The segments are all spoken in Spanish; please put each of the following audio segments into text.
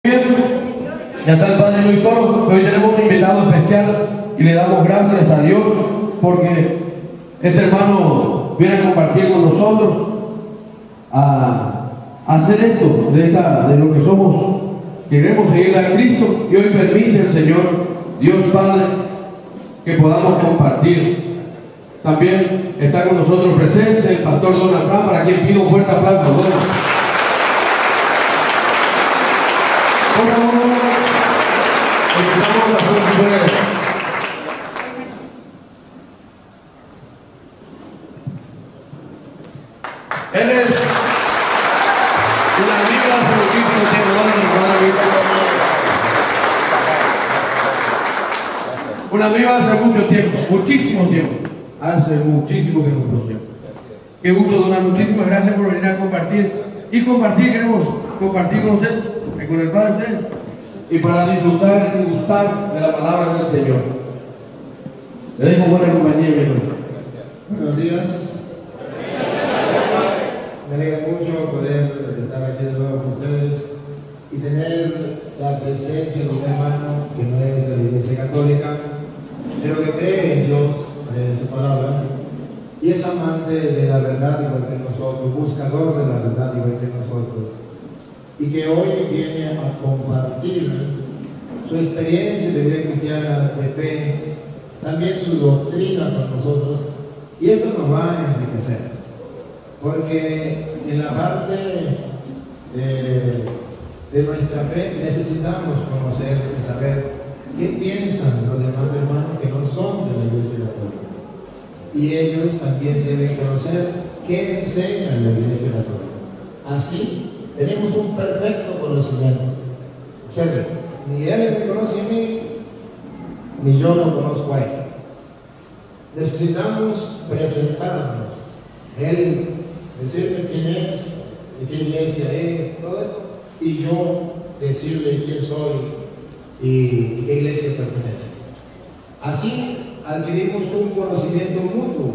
Bien, ya está el Padre Luis Toro. Hoy tenemos un invitado especial y le damos gracias a Dios porque este hermano viene a compartir con nosotros, a hacer esto de lo que somos. Queremos seguir a Cristo y hoy permite el Señor, Dios Padre, que podamos compartir. También está con nosotros presente el pastor Donald Fran, para quien pido un fuerte aplauso. Por favor, empezamos la fuerza. Él es una amiga hace muchísimo tiempo. Una amiga hace mucho tiempo, muchísimo tiempo. Hace muchísimo que nos conocemos. Qué gusto, Donald. Muchísimas gracias por venir a compartir. Y compartir, queremos compartir con usted, con el Padre usted. Y para disfrutar y gustar de la palabra del Señor. Le dejo buena compañía, mi hermano. Buenos días. Me alegra mucho poder estar aquí de nuevo con ustedes y tener la presencia de un hermano que no es de la Iglesia Católica, pero que cree en Dios, en su palabra, y es amante de la verdad igual que nosotros, buscador de la verdad igual que nosotros, y que hoy viene a compartir su experiencia de vida cristiana, de fe, también su doctrina con nosotros, y esto nos va a enriquecer, porque en la parte de nuestra fe necesitamos conocer y saber qué piensan los demás hermanos que no son de la Iglesia Católica, y ellos también deben conocer qué enseña la Iglesia Católica. Así tenemos un perfecto conocimiento. Observen, ni él me conoce a mí, ni yo lo conozco a él. Necesitamos presentarnos, él decirme quién es, de qué iglesia es, todo esto, y yo decirle quién soy y qué iglesia pertenece. Así adquirimos un conocimiento mutuo,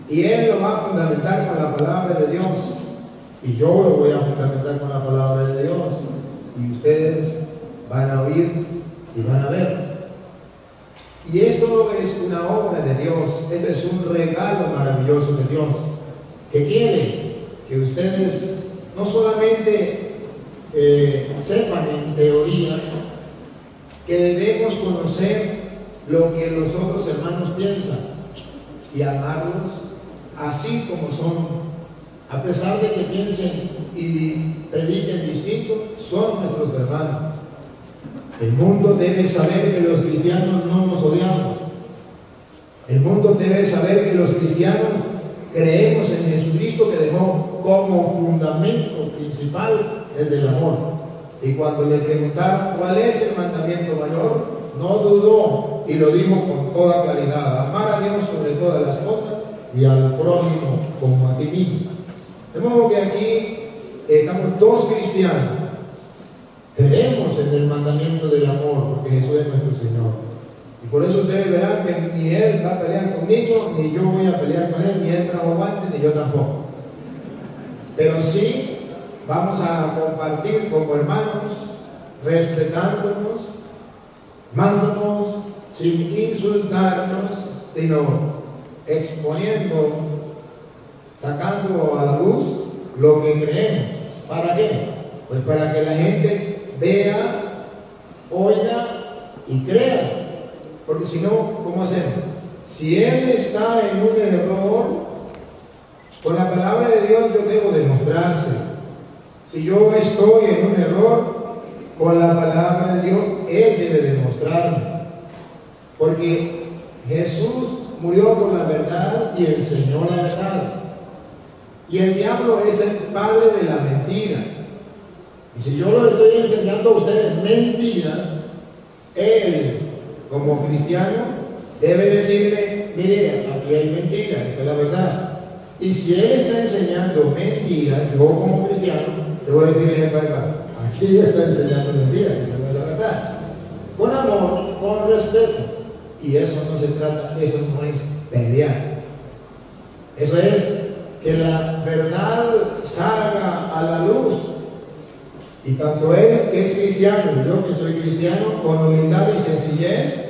y él lo va a fundamentar con la palabra de Dios. Y yo lo voy a fundamentar con la palabra de Dios. Y ustedes van a oír y van a ver. Y esto es una obra de Dios. Esto es un regalo maravilloso de Dios, que quiere que ustedes no solamente sepan en teoría que debemos conocer lo que los otros hermanos piensan y amarlos así como son. A pesar de que piensen y prediquen distinto, son nuestros hermanos. El mundo debe saber que los cristianos no nos odiamos. El mundo debe saber que los cristianos creemos en Jesucristo, que dejó como fundamento principal el del amor. Y cuando le preguntaron cuál es el mandamiento mayor, no dudó y lo dijo con toda claridad: amar a Dios sobre todas las cosas y al prójimo como a ti mismo. De modo que aquí estamos dos cristianos, creemos en el mandamiento del amor, porque Jesús es nuestro Señor. Y por eso ustedes verán que ni Él va a pelear conmigo, ni yo voy a pelear con Él, ni Él trajo guantes, ni yo tampoco. Pero sí vamos a compartir como hermanos, respetándonos, amándonos, sin insultarnos, sino exponiendo, sacando a la luz lo que creemos. ¿Para qué? Pues para que la gente vea, oiga y crea. Porque si no, ¿cómo hacemos? Si él está en un error, con la palabra de Dios yo debo demostrarse. Si yo estoy en un error, con la palabra de Dios él debe demostrarme. Porque Jesús murió por la verdad y enseñó la verdad. Y el diablo es el padre de la mentira. Y si yo lo estoy enseñando a ustedes mentiras, él, como cristiano, debe decirle: mire, aquí hay mentiras, esta es la verdad. Y si él está enseñando mentiras, yo como cristiano, le voy a decirle: aquí está enseñando mentiras, esta es la verdad. Con amor, con respeto. Y eso no se trata, eso no es pelear. Eso es que la verdad salga a la luz. Y tanto él que es cristiano y yo que soy cristiano, con humildad y sencillez,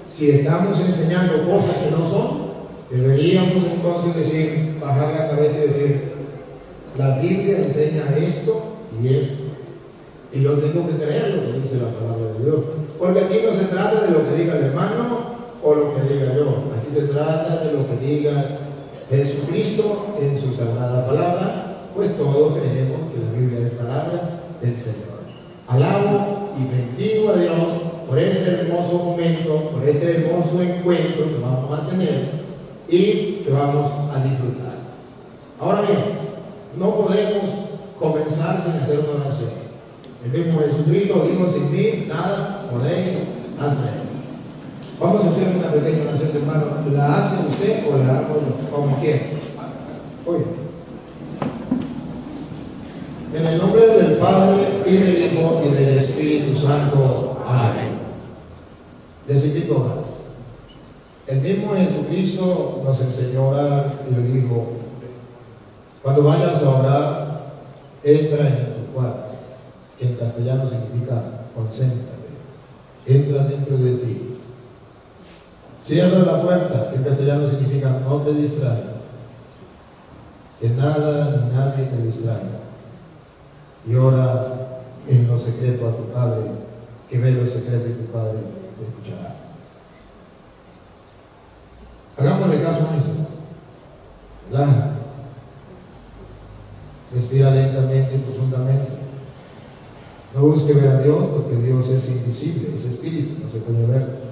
si estamos enseñando cosas que no son, deberíamos entonces decir, bajar la cabeza y decir, la Biblia enseña esto y esto, y yo tengo que creer lo que dice la palabra de Dios, porque aquí no se trata de lo que diga el hermano o lo que diga yo, aquí se trata de lo que diga Jesucristo en su sagrada palabra, pues todos creemos que la Biblia es palabra del Señor. Alabo y bendigo a Dios por este hermoso momento, por este hermoso encuentro que vamos a tener y que vamos a disfrutar. Ahora bien, no podemos comenzar sin hacer una oración. El mismo Jesucristo dijo, sin mí nada podéis hacer. Vamos a hacer una pequeña oración, hermano. ¿La hace usted o la hago yo? Como quiera. Oye. En el nombre del Padre, y del Hijo, y del Espíritu Santo. Amén. Les invito a orar. El mismo Jesucristo nos enseñó a orar y le dijo, cuando vayas a orar, entra en tu cuarto, que en castellano significa concéntrate, entra dentro de ti. Cierra la puerta, que en castellano significa no te distraigas, que nada ni nadie te distraiga. Y ora en lo secreto a tu Padre, que ve lo secreto y tu Padre te escuchará. Hagámosle caso a eso. Relájate. Respira lentamente y profundamente. No busque ver a Dios, porque Dios es invisible, es espíritu, no se puede ver.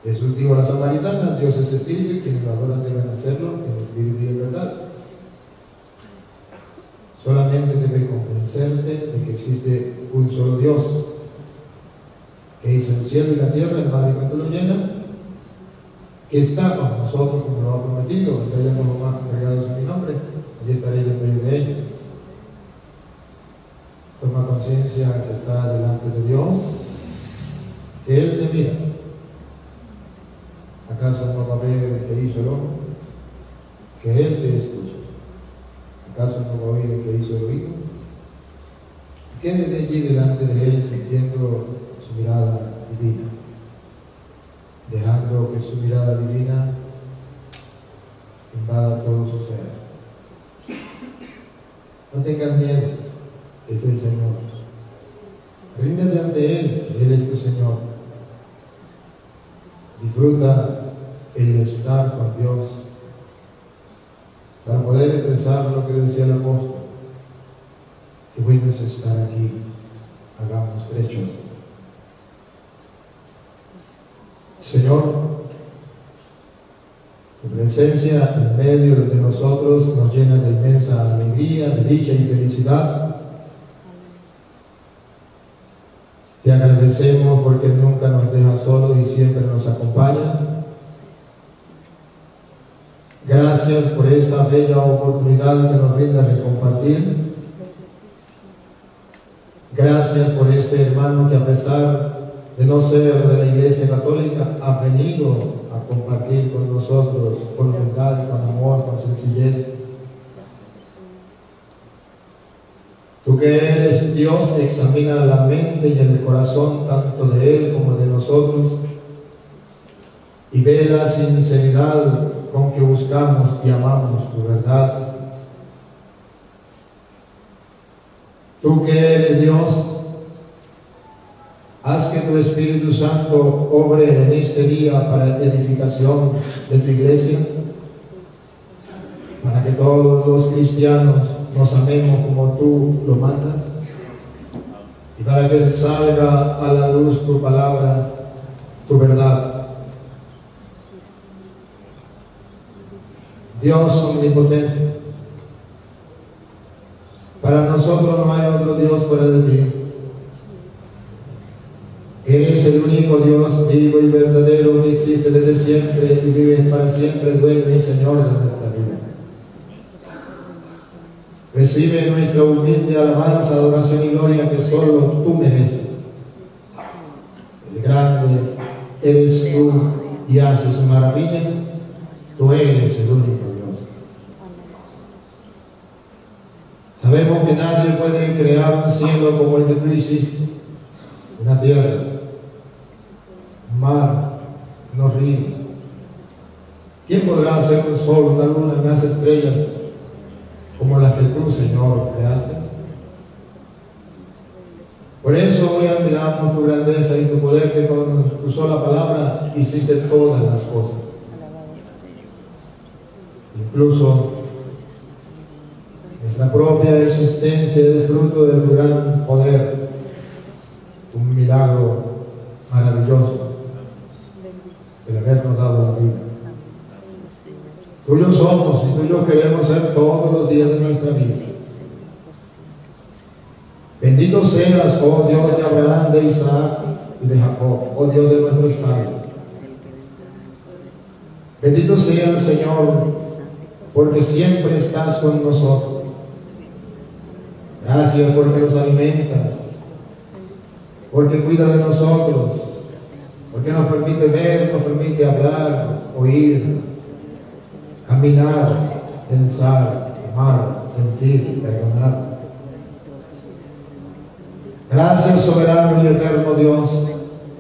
Jesús dijo a la samaritana, Dios es espíritu y quienes lo adoran deben hacerlo en espíritu y en verdad. Solamente debe convencerte de que existe un solo Dios, que hizo el cielo y la tierra, el mar y cuanto lo llena, que está con nosotros como lo ha prometido, que hayamos los más congregados en mi nombre, allí estaré yo en medio de ellos. Toma conciencia que está delante de Dios, que Él te mira. ¿Acaso no va a ver el que hizo el hombre? Que Él te escucha. ¿Acaso no va a oír el que hizo el oído? Quédate allí delante de Él sintiendo su mirada divina, dejando que su mirada divina invada todo su ser. No tengas miedo, es el Señor. Ríndete ante Él, Él es tu Señor. Disfruta el estar con Dios para poder expresar lo que decía el apóstol. Qué bueno es estar aquí, hagamos derechos. Señor, tu presencia en medio de nosotros nos llena de inmensa alegría, de dicha y felicidad. Te agradecemos porque nunca nos dejas solos y siempre nos acompaña. Gracias por esta bella oportunidad que nos brinda de compartir. Gracias por este hermano que, a pesar de no ser de la Iglesia Católica, ha venido a compartir con nosotros con humildad, con amor, con sencillez. Tú que eres Dios, examina la mente y el corazón tanto de Él como de nosotros y ve la sinceridad con que buscamos y amamos tu verdad. Tú que eres Dios, haz que tu Espíritu Santo obre en este día para edificación de tu iglesia, para que todos los cristianos nos amemos como tú lo mandas, y para que salga a la luz tu palabra, tu verdad. Dios omnipotente, para nosotros no hay otro Dios fuera de ti. Eres el único Dios vivo y verdadero que existe desde siempre y vive para siempre, dueño y Señor de nuestra vida. Recibe nuestra humilde alabanza, adoración y gloria que solo tú mereces. El grande eres tú y haces maravilla. Tú eres el único Dios. Sabemos que nadie puede crear un cielo como el que tú hiciste, una tierra, un mar, unos ríos. ¿Quién podrá hacer un sol, una luna, unas estrellas como las que tú, Señor, creaste? Por eso hoy admiramos tu grandeza y tu poder, que con tu sola palabra hiciste todas las cosas. Incluso nuestra propia existencia es fruto de tu gran poder, un milagro maravilloso, el habernos dado la vida. Tuyos somos y tuyos queremos ser todos los días de nuestra vida. Bendito seas, oh Dios de Abraham, de Isaac y de Jacob, oh Dios de nuestros padres. Bendito seas, Señor, porque siempre estás con nosotros. Gracias porque nos alimentas, porque cuida de nosotros, porque nos permite ver, nos permite hablar, oír, caminar, pensar, amar, sentir, perdonar. Gracias, soberano y eterno Dios,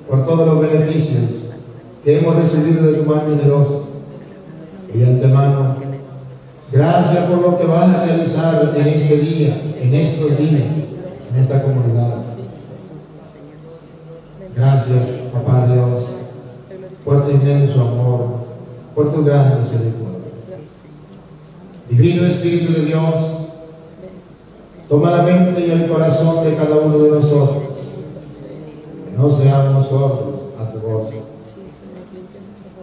por todos los beneficios que hemos recibido de tu mano generosa. Y de antemano, gracias por lo que vas a realizar en este día, en estos días, en esta comunidad. Gracias, Papá Dios, por tu inmenso amor, por tu gran misericordia. Divino Espíritu de Dios, toma la mente y el corazón de cada uno de nosotros, que no seamos sordos a tu voz.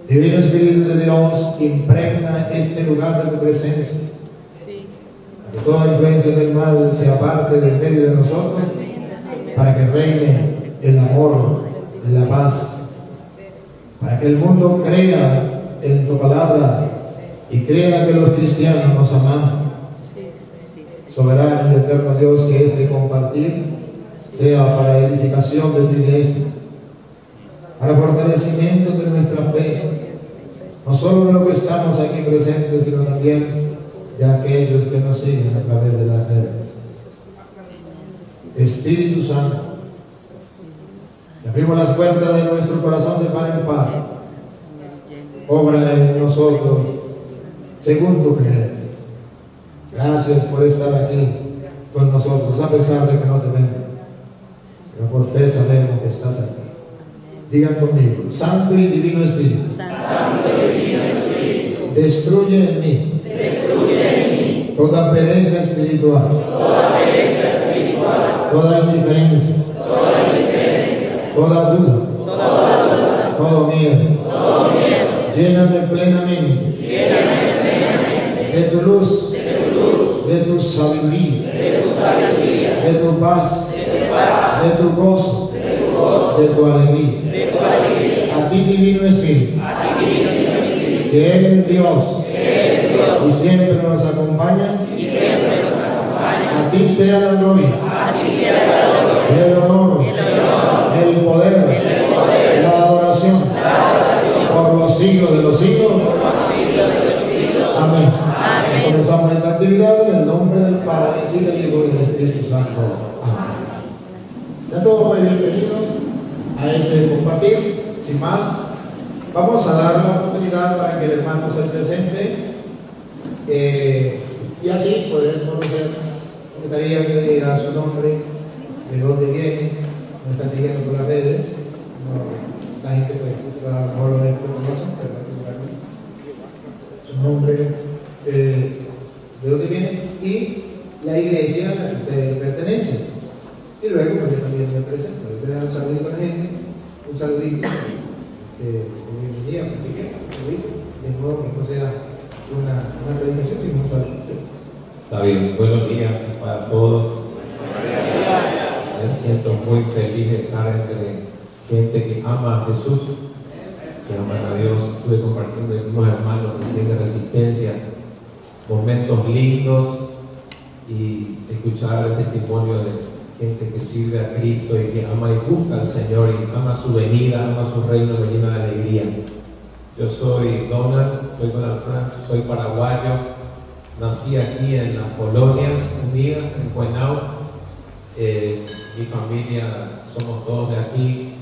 Divino Espíritu de Dios, impregna este lugar de tu presencia, que toda influencia del mal se aparte del medio de nosotros, para que reine el amor, la paz, para que el mundo crea en tu palabra y crea que los cristianos nos amamos. Soberano y eterno Dios, que este compartir sea para edificación de tu iglesia, para fortalecimiento de nuestra fe, no solo de los que estamos aquí presentes, sino también de aquellos que nos siguen a través de las redes. Espíritu Santo, te abrimos las puertas de nuestro corazón de par en par. Obra en nosotros según tu querer. Gracias por estar aquí con nosotros, a pesar de que no te vemos, pero por fe sabemos que estás aquí. Digan conmigo: Santo y Divino Espíritu, Santo y Divino Espíritu, destruye en mí toda pereza espiritual, toda indiferencia, toda duda, todo miedo. Lléname plenamente de tu luz, de tu sabiduría, de tu paz, de tu gozo, de tu alegría. A ti, Divino Espíritu, que eres Dios y siempre nos acompaña. A ti sea la gloria, el honor, el poder, la adoración, por los siglos de los siglos. Amén. Comenzamos esta actividad en el nombre del Padre, y del Hijo y del Espíritu Santo. Amén. Ya todos muy bienvenidos a este compartir. Sin más, vamos a dar la oportunidad para que el hermano se presente y así poder conocer. Me gustaría que diga su nombre, de dónde viene, nos está siguiendo por las redes. La gente pues, a lo mejor lo conoce, pero seguramente su nombre, de dónde viene y la iglesia a la que usted pertenece. Y luego pues yo también me presento. Voy a dar un saludito a la gente, un saludito de bienvenida, de modo que no sea una predicación, sino un saludo. Está bien, buenos días para todos. Me siento muy feliz de estar entre gente que ama a Jesús, que aman a Dios. Estuve compartiendo con unos hermanos recién de Resistencia, momentos lindos, y escuchar el testimonio de gente que sirve a Cristo y que ama y busca al Señor y ama su venida, ama su reino, me llena de alegría. Yo soy Donald Frank, soy paraguayo, nací aquí en las Colonias Unidas, en Cuenao. Mi familia, somos todos de aquí.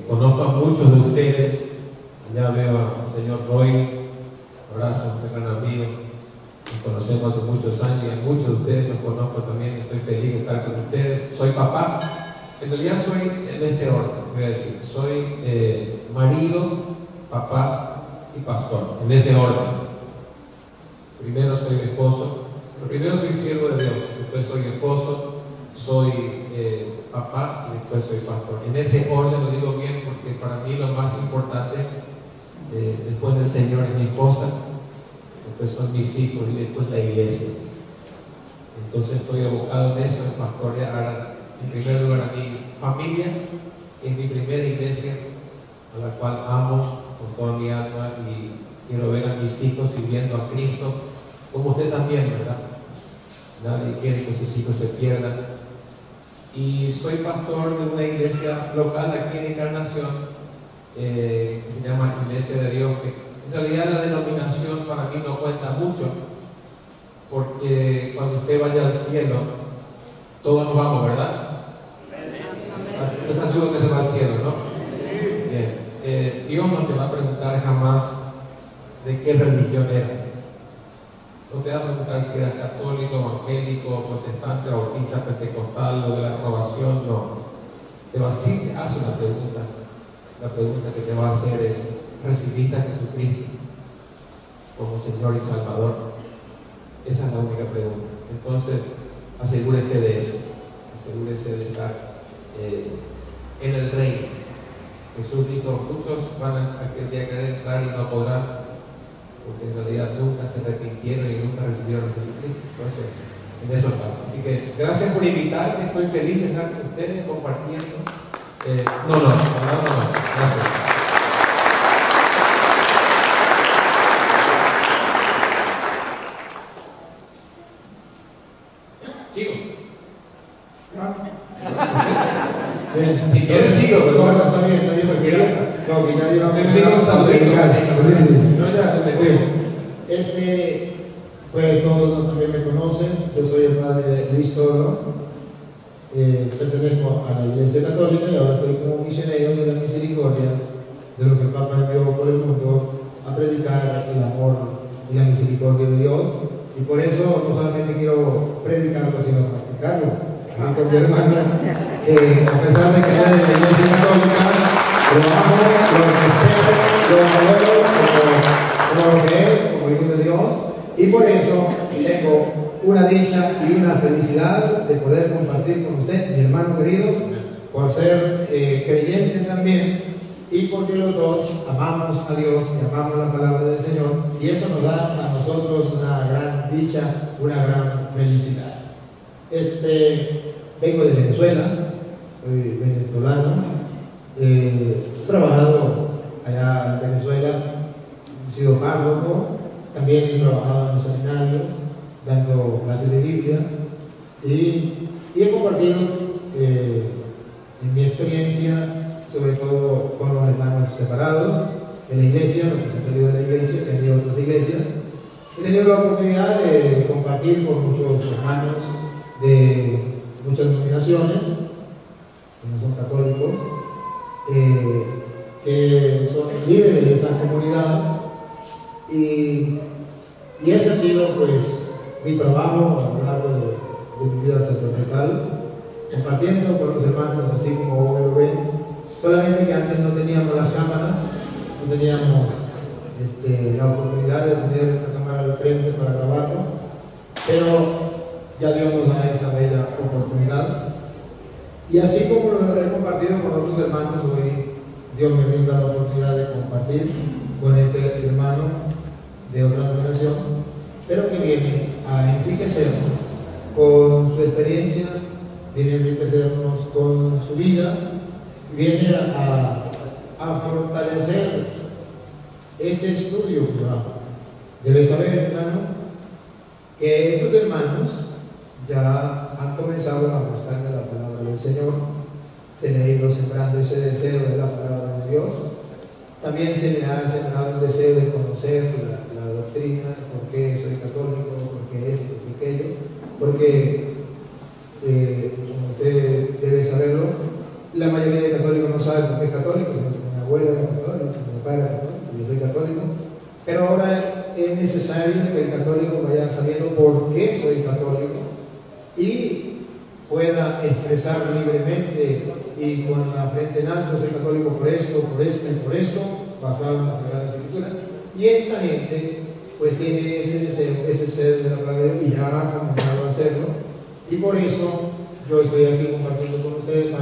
Conozco a muchos de ustedes. Allá veo al señor Roy, abrazo, un gran amigo. Nos conocemos hace muchos años y a muchos de ustedes los conozco también. Estoy feliz de estar con ustedes. Soy papá. En realidad soy en este orden, voy a decir. Soy marido, papá y pastor, en ese orden. Primero soy esposo, pero primero soy siervo de Dios, después soy esposo, soy papá y después soy pastor. En ese orden lo digo bien porque para mí lo más importante después del Señor es mi esposa, después son mis hijos y después la iglesia. Entonces estoy abocado en eso, en pastorear en primer lugar a mi familia, que es mi primera iglesia, a la cual amo con toda mi alma y quiero ver a mis hijos sirviendo a Cristo, como usted también, ¿verdad? Nadie quiere que sus hijos se pierdan. Y soy pastor de una iglesia local aquí en Encarnación, que se llama Iglesia de Dios, que en realidad la denominación para mí no cuenta mucho, porque cuando usted vaya al cielo, todos nos vamos, ¿verdad? ¿Usted está seguro que se va al cielo, no? Bien. Dios no te va a preguntar jamás de qué religión eres. No te va a preguntar si eres católico, evangélico, protestante, bautista, pentecostal o de la renovación, no. Te va a decir, hace una pregunta. La pregunta que te va a hacer es: ¿recibiste a Jesucristo como Señor y Salvador? Esa es la única pregunta. Entonces, asegúrese de eso. Asegúrese de estar en el reino. Jesús dijo: muchos van a querer entrar y no podrán, porque en realidad nunca se arrepintieron y nunca recibieron a Jesucristo. Entonces, en eso estamos. Así que gracias por invitarme, estoy feliz de estar con ustedes compartiendo. No, gracias. Sigo. Bien. Si quieres sigo, pero no, está bien, porque que ya llevamos pues todos también me conocen. Yo soy el padre Luis Toro, pertenezco a la Iglesia Católica y ahora estoy como misionero de la misericordia, de lo que el Papa envió por el mundo a predicar el amor y la misericordia de Dios. Y por eso no solamente quiero predicarlo, sino practicarlo. Así con mi hermano, a pesar de que es de la Iglesia Católica, lo amo, lo respeto, lo valoro como lo que es, como hijo de Dios. Y por eso tengo una dicha y una felicidad de poder compartir con usted, mi hermano querido, por ser creyente también y porque los dos amamos a Dios y amamos la palabra del Señor, y eso nos da a nosotros una gran dicha, una gran felicidad. Vengo de Venezuela, soy venezolano, he trabajado allá en Venezuela, he sido párroco. También he trabajado en los seminarios, dando clases de Biblia, y he compartido en mi experiencia, sobre todo con los hermanos separados de la iglesia, los que se han salido de la iglesia, se han ido a otras iglesias. He tenido la oportunidad de compartir con muchos hermanos de muchas denominaciones, que no son católicos, que son líderes de esa comunidad. Y ese ha sido pues mi trabajo a lo largo de mi vida sacerdotal, compartiendo con los hermanos así como lo ven. Solamente que antes no teníamos las cámaras, no teníamos la oportunidad de tener una cámara al frente para grabarlo, pero ya Dios nos da esa bella oportunidad. Y así como lo he compartido con otros hermanos, hoy Dios me brinda la oportunidad de compartir con este hermano de otra denominación, pero que viene a enriquecernos con su experiencia, viene a enriquecernos con su vida, viene a fortalecer este estudio que vamos. Debe saber, hermano, que estos hermanos ya han comenzado a buscar la palabra del Señor, se le ha ido sembrando ese deseo de la palabra de Dios. También se le ha sembrado el deseo de conocer la doctrina, por qué soy católico, como usted debe saberlo, la mayoría de católicos no saben por qué es católico, mi abuela era católica, mi papá era católico, yo soy católico, pero ahora es necesario que el católico vaya sabiendo por qué soy católico y pueda expresar libremente y con la frente en alto: soy católico por esto, por esto y por esto, basado en la Sagrada Escritura. Y esta gente pues tiene ese deseo, ese ser de la palabra de Dios, y ya ha comenzado a hacerlo, y por eso yo estoy aquí compartiendo con ustedes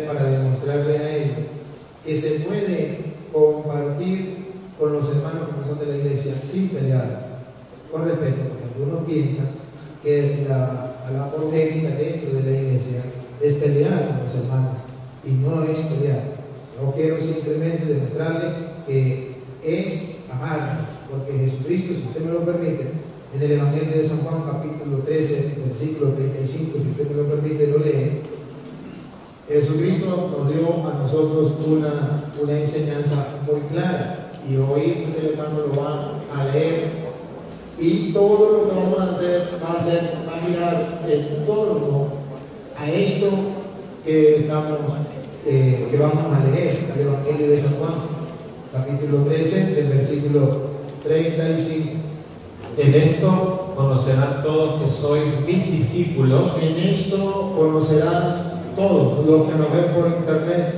para demostrarle a ellos que se puede compartir con los hermanos que no son de la iglesia sin pelear, con respeto, porque algunos piensan que la técnica dentro de la iglesia es pelear con los hermanos, y no es pelear. Yo quiero simplemente demostrarle que es amarnos, porque Jesucristo, si usted me lo permite, en el Evangelio de San Juan, capítulo 13, versículo 35, si usted me lo permite, lo lee. Jesucristo nos dio a nosotros una enseñanza muy clara, y hoy pues, el hermano lo va a leer, y todo lo que vamos a hacer va a mirar en torno a esto que vamos a leer, el Evangelio de San Juan, capítulo 13, del versículo 35. En esto conocerán todos que sois mis discípulos. En esto conocerán todos los que nos ven por internet,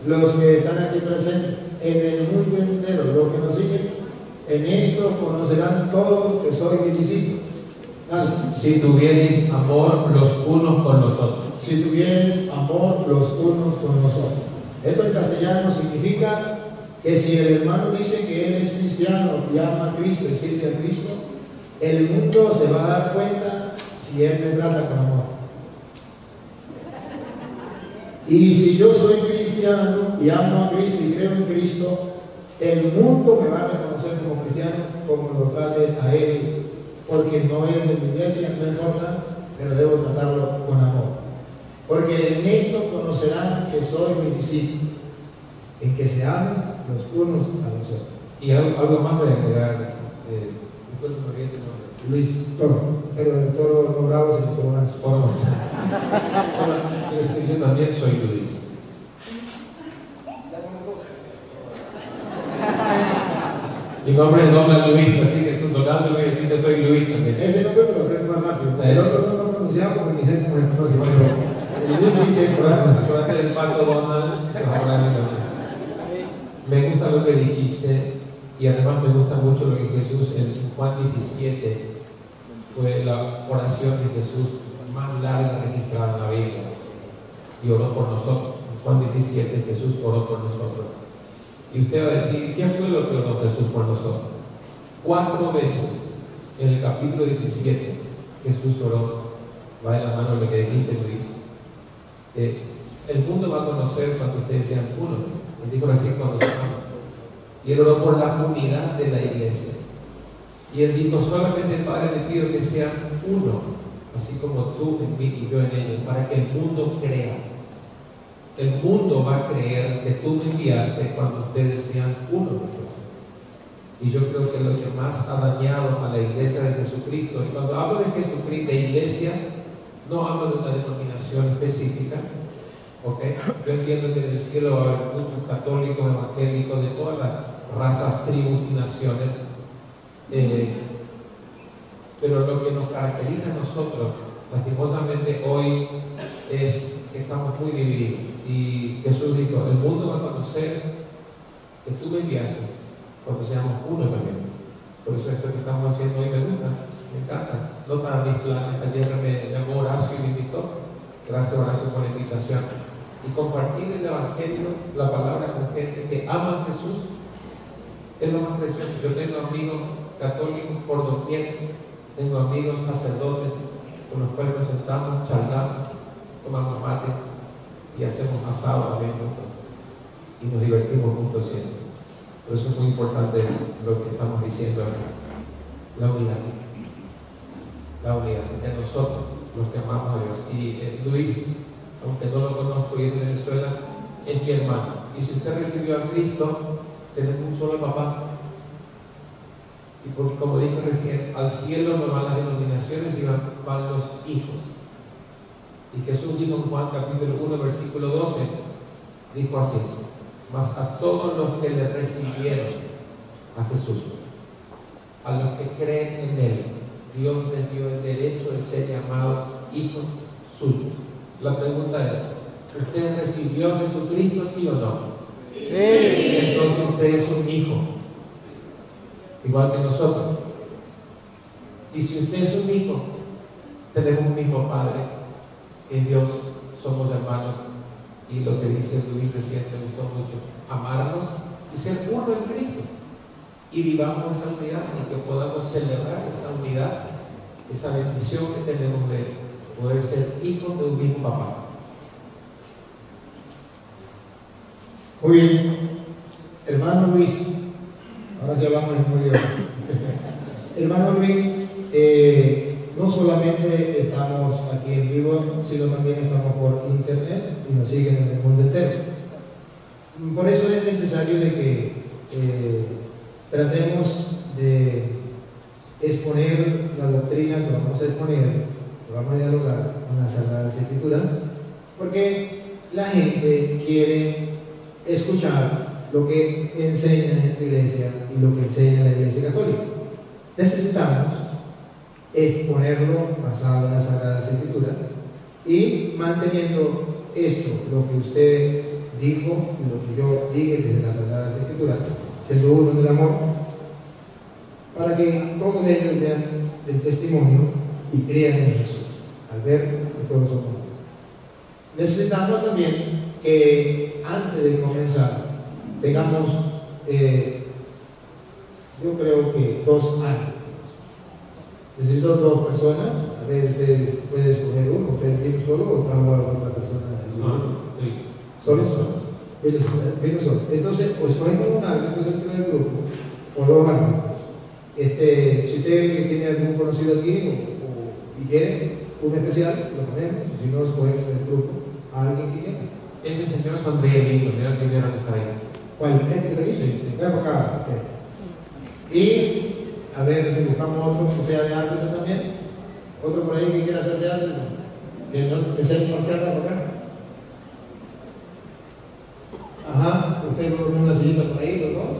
los que están aquí presentes, en el mundo entero, los que nos siguen. En esto conocerán todos que sois mis discípulos. Si tuvierais amor los unos con los otros. Si tuvierais amor los unos con los otros. Esto en castellano significa que si el hermano dice que él es cristiano y ama a Cristo y sirve a Cristo, el mundo se va a dar cuenta si él me trata con amor. Y si yo soy cristiano y amo a Cristo y creo en Cristo, el mundo me va a reconocer como cristiano, como lo trate a él, porque no es de mi iglesia, no importa, pero debo tratarlo con amor. Porque en esto conocerán que soy mi discípulo, en que se amen los unos a los otros. Y algo más voy a agregar. Luis Toro, pero el Toro no bravo, sino Toro Manso. Yo también soy Luis. Mi nombre es Don Luis, así que es un donado, voy a decir que soy Luis también. Ese nombre me lo tengo más rápido. El otro no lo pronunciaba porque ni sé cómo se pronuncia. El Luis sí sé Acuérdate del pacto Donald. Me gusta lo que dijiste, y además me gusta mucho lo que Jesús en Juan 17 fue la oración de Jesús más larga registrada en la Biblia, y oró por nosotros. En Juan 17 Jesús oró por nosotros. Y usted va a decir, ¿qué fue lo que oró Jesús por nosotros? 4 veces en el capítulo 17 Jesús oró. Va de la mano lo que dijiste, Luis. El mundo va a conocer cuando ustedes sean uno. Él dijo así cuando se aman. Y él oró por la unidad de la iglesia. Y él dijo, solamente Padre te pido que sean uno, así como tú en mí y yo en ellos, para que el mundo crea. El mundo va a creer que tú me enviaste cuando ustedes sean uno. Y yo creo que lo que más ha dañado a la iglesia de Jesucristo, y cuando hablo de Jesucristo, de iglesia, no hablo de una denominación específica, ¿ok? Yo entiendo que en el cielo va a haber muchos católicos, evangélicos, de todas las razas, tribus y naciones, pero lo que nos caracteriza a nosotros, lastimosamente hoy, es que estamos muy divididos. Y Jesús dijo, el mundo va a conocer que tú me enviaste cuando seamos uno también. Por eso esto que estamos haciendo hoy me gusta, me encanta. No para mis planes. Ayer me llamó Horacio y me invitó. Gracias, Horacio, por la invitación. Y compartir el Evangelio, la palabra con gente que ama a Jesús, es lo más precioso. Yo tengo amigos católicos por doquier, tengo amigos sacerdotes con los cuales nos sentamos, charlamos, tomamos mate y hacemos asado también juntos y nos divertimos juntos siempre. Por eso es muy importante lo que estamos diciendo acá, la unidad de nosotros, los que amamos a Dios. Y Luis, aunque no lo conozco y es de Venezuela, es mi hermano. Y si usted recibió a Cristo, tenemos un solo papá. Y como dije recién, al cielo no van las denominaciones y van los hijos. Y Jesús dijo en Juan capítulo 1, versículo 12, dijo así: mas a todos los que le recibieron, a Jesús, a los que creen en Él, Dios les dio el derecho de ser llamados hijos suyos. La pregunta es: ¿usted recibió a Jesucristo, sí o no? Sí. Entonces usted es un hijo, igual que nosotros. Y si usted es un hijo, tenemos un mismo Padre, que es Dios, somos hermanos. Y lo que dice Luis recién me gustó mucho: amarnos y ser uno en Cristo. Y vivamos esa unidad y que podamos celebrar esa unidad, esa bendición que tenemos de poder ser hijos de un mismo papá. Muy bien, hermano Luis, ahora sí hablamos en muy bien. Hermano Luis, no solamente estamos aquí en vivo, sino también estamos por internet y nos siguen en el mundo entero. Por eso es necesario de que tratemos de exponer la doctrina que vamos a exponer, que vamos a dialogar con las Sagradas Escrituras, porque la gente quiere escuchar lo que enseña en la iglesia y lo que enseña la Iglesia Católica. Necesitamos exponerlo basado en las Sagradas Escrituras y manteniendo esto, lo que usted dijo y lo que yo dije desde las Sagradas Escrituras, siendo uno en el amor, para que todos ellos vean el testimonio y crean en Jesús, al ver que todos somos. Necesitamos también que antes de comenzar tengamos, yo creo que 2 años. Necesito 2 personas. A ver, usted puede escoger uno, usted viene solo o trabaja con otra persona. Sí. ¿Solo? Viene solo. Entonces, o escogemos un árbitro dentro del grupo o 2 árbitros. Si usted tiene algún conocido aquí y quiere un especial, lo ponemos. Si no, escogemos del grupo a alguien que quiera. Este señor sonríe lindo, mira el primero que está ahí. ¿Cuál? ¿Este que está aquí? Sí, sí. Ven por acá. Okay. Y a ver si buscamos otro que sea de árbitro también. Otro por ahí que quiera ser de árbitro. Que sea imparcial por acá. Ajá, usted con una sillita por ahí, los dos.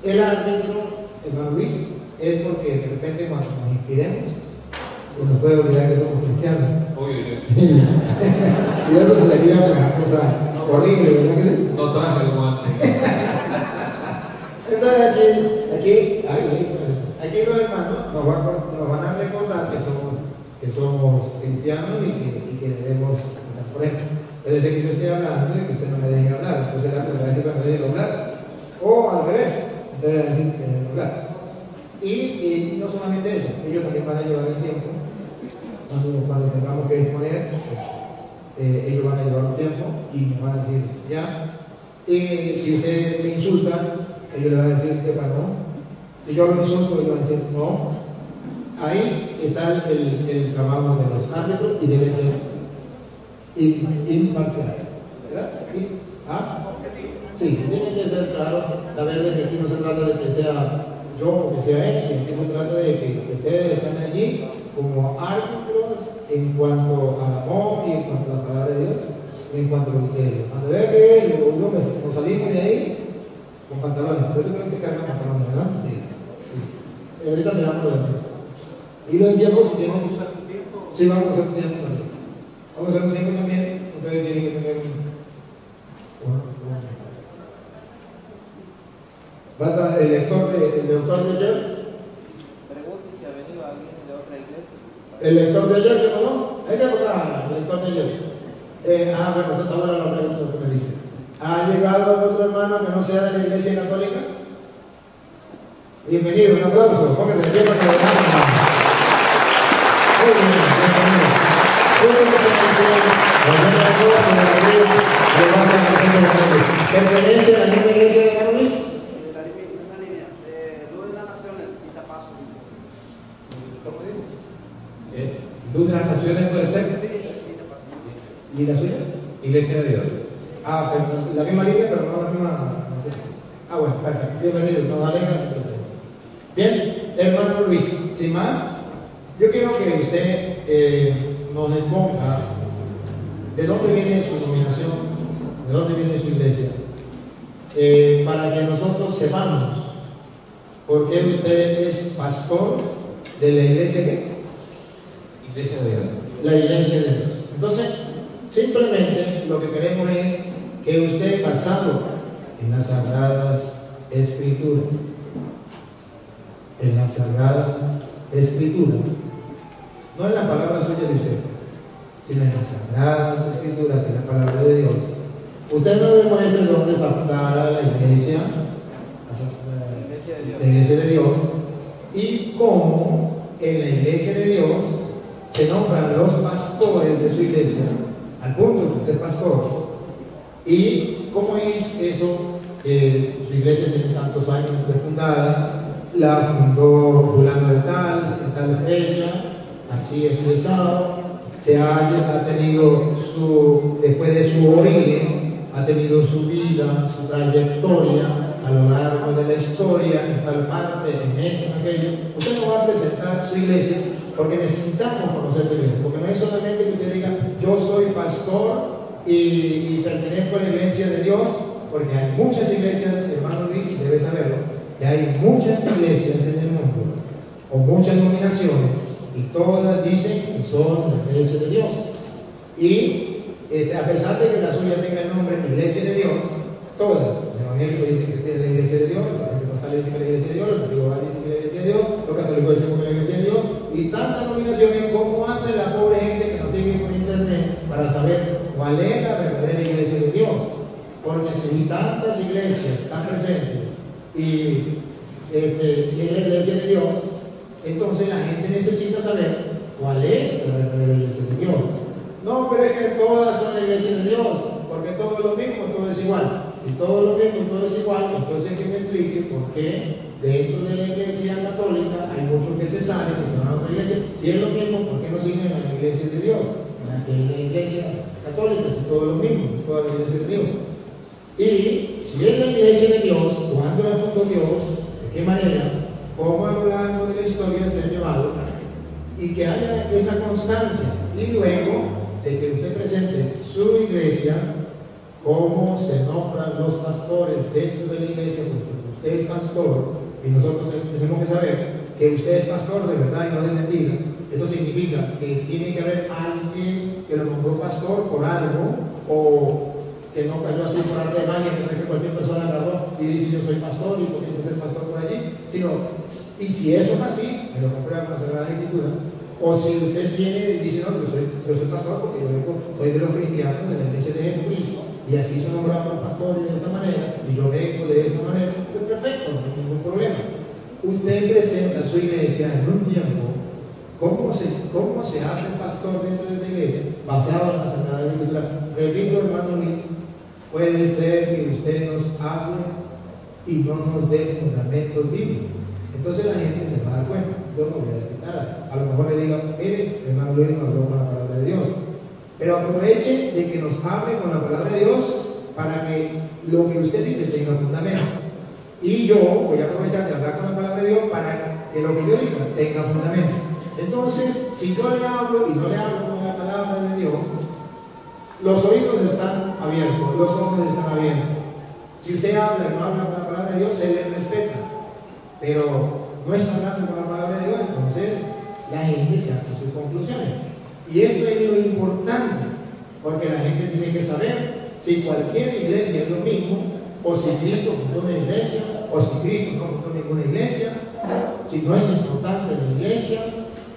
El árbitro, hermano Luis, es porque de repente cuando nos inspiremos, pues nos puede olvidar que somos cristianos. Y eso sería una cosa horrible, ¿verdad que sí? No traje el guante. Entonces aquí los hermanos nos van a recordar que somos cristianos y que debemos estar por ejemplo. Puede ser que yo esté hablando y que usted no me deje hablar, entonces el árbitro me va a decir cuando deje hablar. O al revés, usted va a decir que deje hablar. Y no solamente eso, ellos también van a llevar el tiempo. Cuando tengamos que exponer, pues, ellos van a llevar un tiempo y nos van a decir ya. Si usted me insulta, ellos le van a decir que no. Si yo lo insulto, ellos van a decir no. Ahí está el trabajo de los árbitros y debe ser imparcial. ¿Verdad? ¿Sí? ¿Ah? Sí, tiene que ser claro, saber de que aquí no se trata de que sea yo o que sea él, sino que se trata de que ustedes están allí como árbitros en cuanto al amor y en cuanto a la palabra de Dios, y en cuanto a lo que cuando vea que nos salimos de ahí con pantalones, por eso creo que cargan pantalones, ¿verdad? Sí. Sí. Ahorita miramos lo demás. Y los tiempos tienen. ¿Vamos a hacer un tiempo? Sí, vamos a hacer un tiempo también. Vamos a hacer un tiempo también. Ustedes tienen que tener falta el lector de ayer. Pregunte si ha venido alguien de otra iglesia. El lector de ayer, ¿qué pasó? Ahí está por acá, el lector de ayer. Bueno, ahora la pregunta que me dice. ¿Ha llegado otro hermano que no sea de la iglesia católica? Bienvenido, un aplauso. Póngase de pie para que lo veamos. Muy bien, bienvenido. ¿Pertenece a la misma iglesia de Carlos? La misma línea, Luz de las Naciones, Itapazo. ¿Cómo digo? Luz de las Naciones puede ser. ¿Y la suya? Iglesia de Dios. Pero la misma línea, pero no la misma. Bueno, perfecto. Bienvenido, nos alegra su presencia. Bien, hermano Luis, sin más, yo quiero que usted nos exponga de dónde viene su denominación, de dónde viene su iglesia, para que nosotros sepamos por qué usted es pastor de la iglesia que Iglesia de Dios. la iglesia de Dios. Entonces, simplemente lo que queremos es que usted, basado en las Sagradas Escrituras, en las Sagradas Escrituras, no en las palabras suyas de usted, sino en las Sagradas Escrituras, que es la palabra de Dios, usted no demuestre dónde está fundada la iglesia de Dios, y cómo en la iglesia de Dios se nombran los pastores de su iglesia, al punto que usted es pastor, y cómo es eso que su iglesia tiene tantos años de fundada, la fundó fulano de tal, en tal fecha, así es cesado, ha tenido después de su origen, ha tenido su vida, su trayectoria a lo largo de la historia, en tal parte, en esto, en aquello. Usted no va a presentar su iglesia porque necesitamos conocer su iglesia, porque no es solamente que usted diga, yo soy pastor y pertenezco a la iglesia de Dios, porque hay muchas iglesias, hermano Luis, debe saberlo, que hay muchas iglesias en el mundo, o muchas denominaciones, y todas dicen que son la iglesia de Dios. Y a pesar de que la suya tenga el nombre Iglesia de Dios, todas, los evangélicos dicen que es la iglesia de Dios, los pentecostales dicen que es la iglesia de Dios, los antiguos dicen que es la iglesia de Dios, los católicos dicen que es la iglesia de Dios, y tantas denominaciones, como hace la pobre gente que nos sigue por internet para saber cuál es la verdadera iglesia de Dios. Porque si tantas iglesias están presentes y es la iglesia de Dios, entonces la gente necesita saber cuál es la verdadera iglesia de Dios. No, pero es que todas son la iglesia de Dios, porque todo es lo mismo, todo es igual. Si todo es lo mismo, todo es igual, entonces que me explique por qué dentro de la iglesia católica hay muchos que se salen, que se van a otra iglesia. Si es lo mismo, ¿por qué no siguen en la iglesia de Dios? En la iglesia católica, si todo es lo mismo, toda la iglesia de Dios. Y si es la iglesia de Dios, ¿cuándo la fundó Dios? ¿De qué manera? ¿Cómo a lo largo de la historia se ha llevado? Y que haya esa constancia. Y luego de que usted presente su iglesia, cómo se nombran los pastores dentro de la iglesia, porque usted es pastor, y nosotros tenemos que saber que usted es pastor de verdad y no de mentira. Esto significa que tiene que haber alguien que lo nombró pastor por algo, o que no cayó así por arte de magia, que cualquier persona agarró y dice yo soy pastor y comienza a ser pastor por allí, sino, y si eso es así, me lo comprueba con la Sagrada Escritura, o si usted viene y dice no, yo soy pastor porque yo soy de los cristianos, de la iglesia de Jesucristo, y así son nombrados los pastores de esta manera, y yo vengo de esta manera, pues perfecto, no hay ningún problema. Usted presenta su iglesia en un tiempo, ¿cómo se hace pastor dentro de esa iglesia? Basado en la Sagrada Escritura. Repito, hermano Luis, puede ser que usted nos hable y no nos dé fundamentos bíblicos. Entonces la gente se va a dar cuenta. Yo no voy a decir nada. A lo mejor le digo, mire, hermano Luis nos habló con la palabra de Dios. Pero aproveche de que nos hable con la palabra de Dios para que lo que usted dice tenga fundamento. Y yo voy a aprovechar de hablar con la palabra de Dios para que lo que yo diga tenga fundamento. Entonces, si yo le hablo y no le hablo con la palabra de Dios, los oídos están abiertos, los ojos están abiertos. Si usted habla y no habla con la palabra de Dios, se le respeta. Pero no está hablando con la palabra de Dios, entonces la gente saca sus conclusiones. Y esto es lo importante, porque la gente tiene que saber si cualquier iglesia es lo mismo, o si Cristo fundó una iglesia, o si Cristo no fundó ninguna iglesia, si no es importante la iglesia.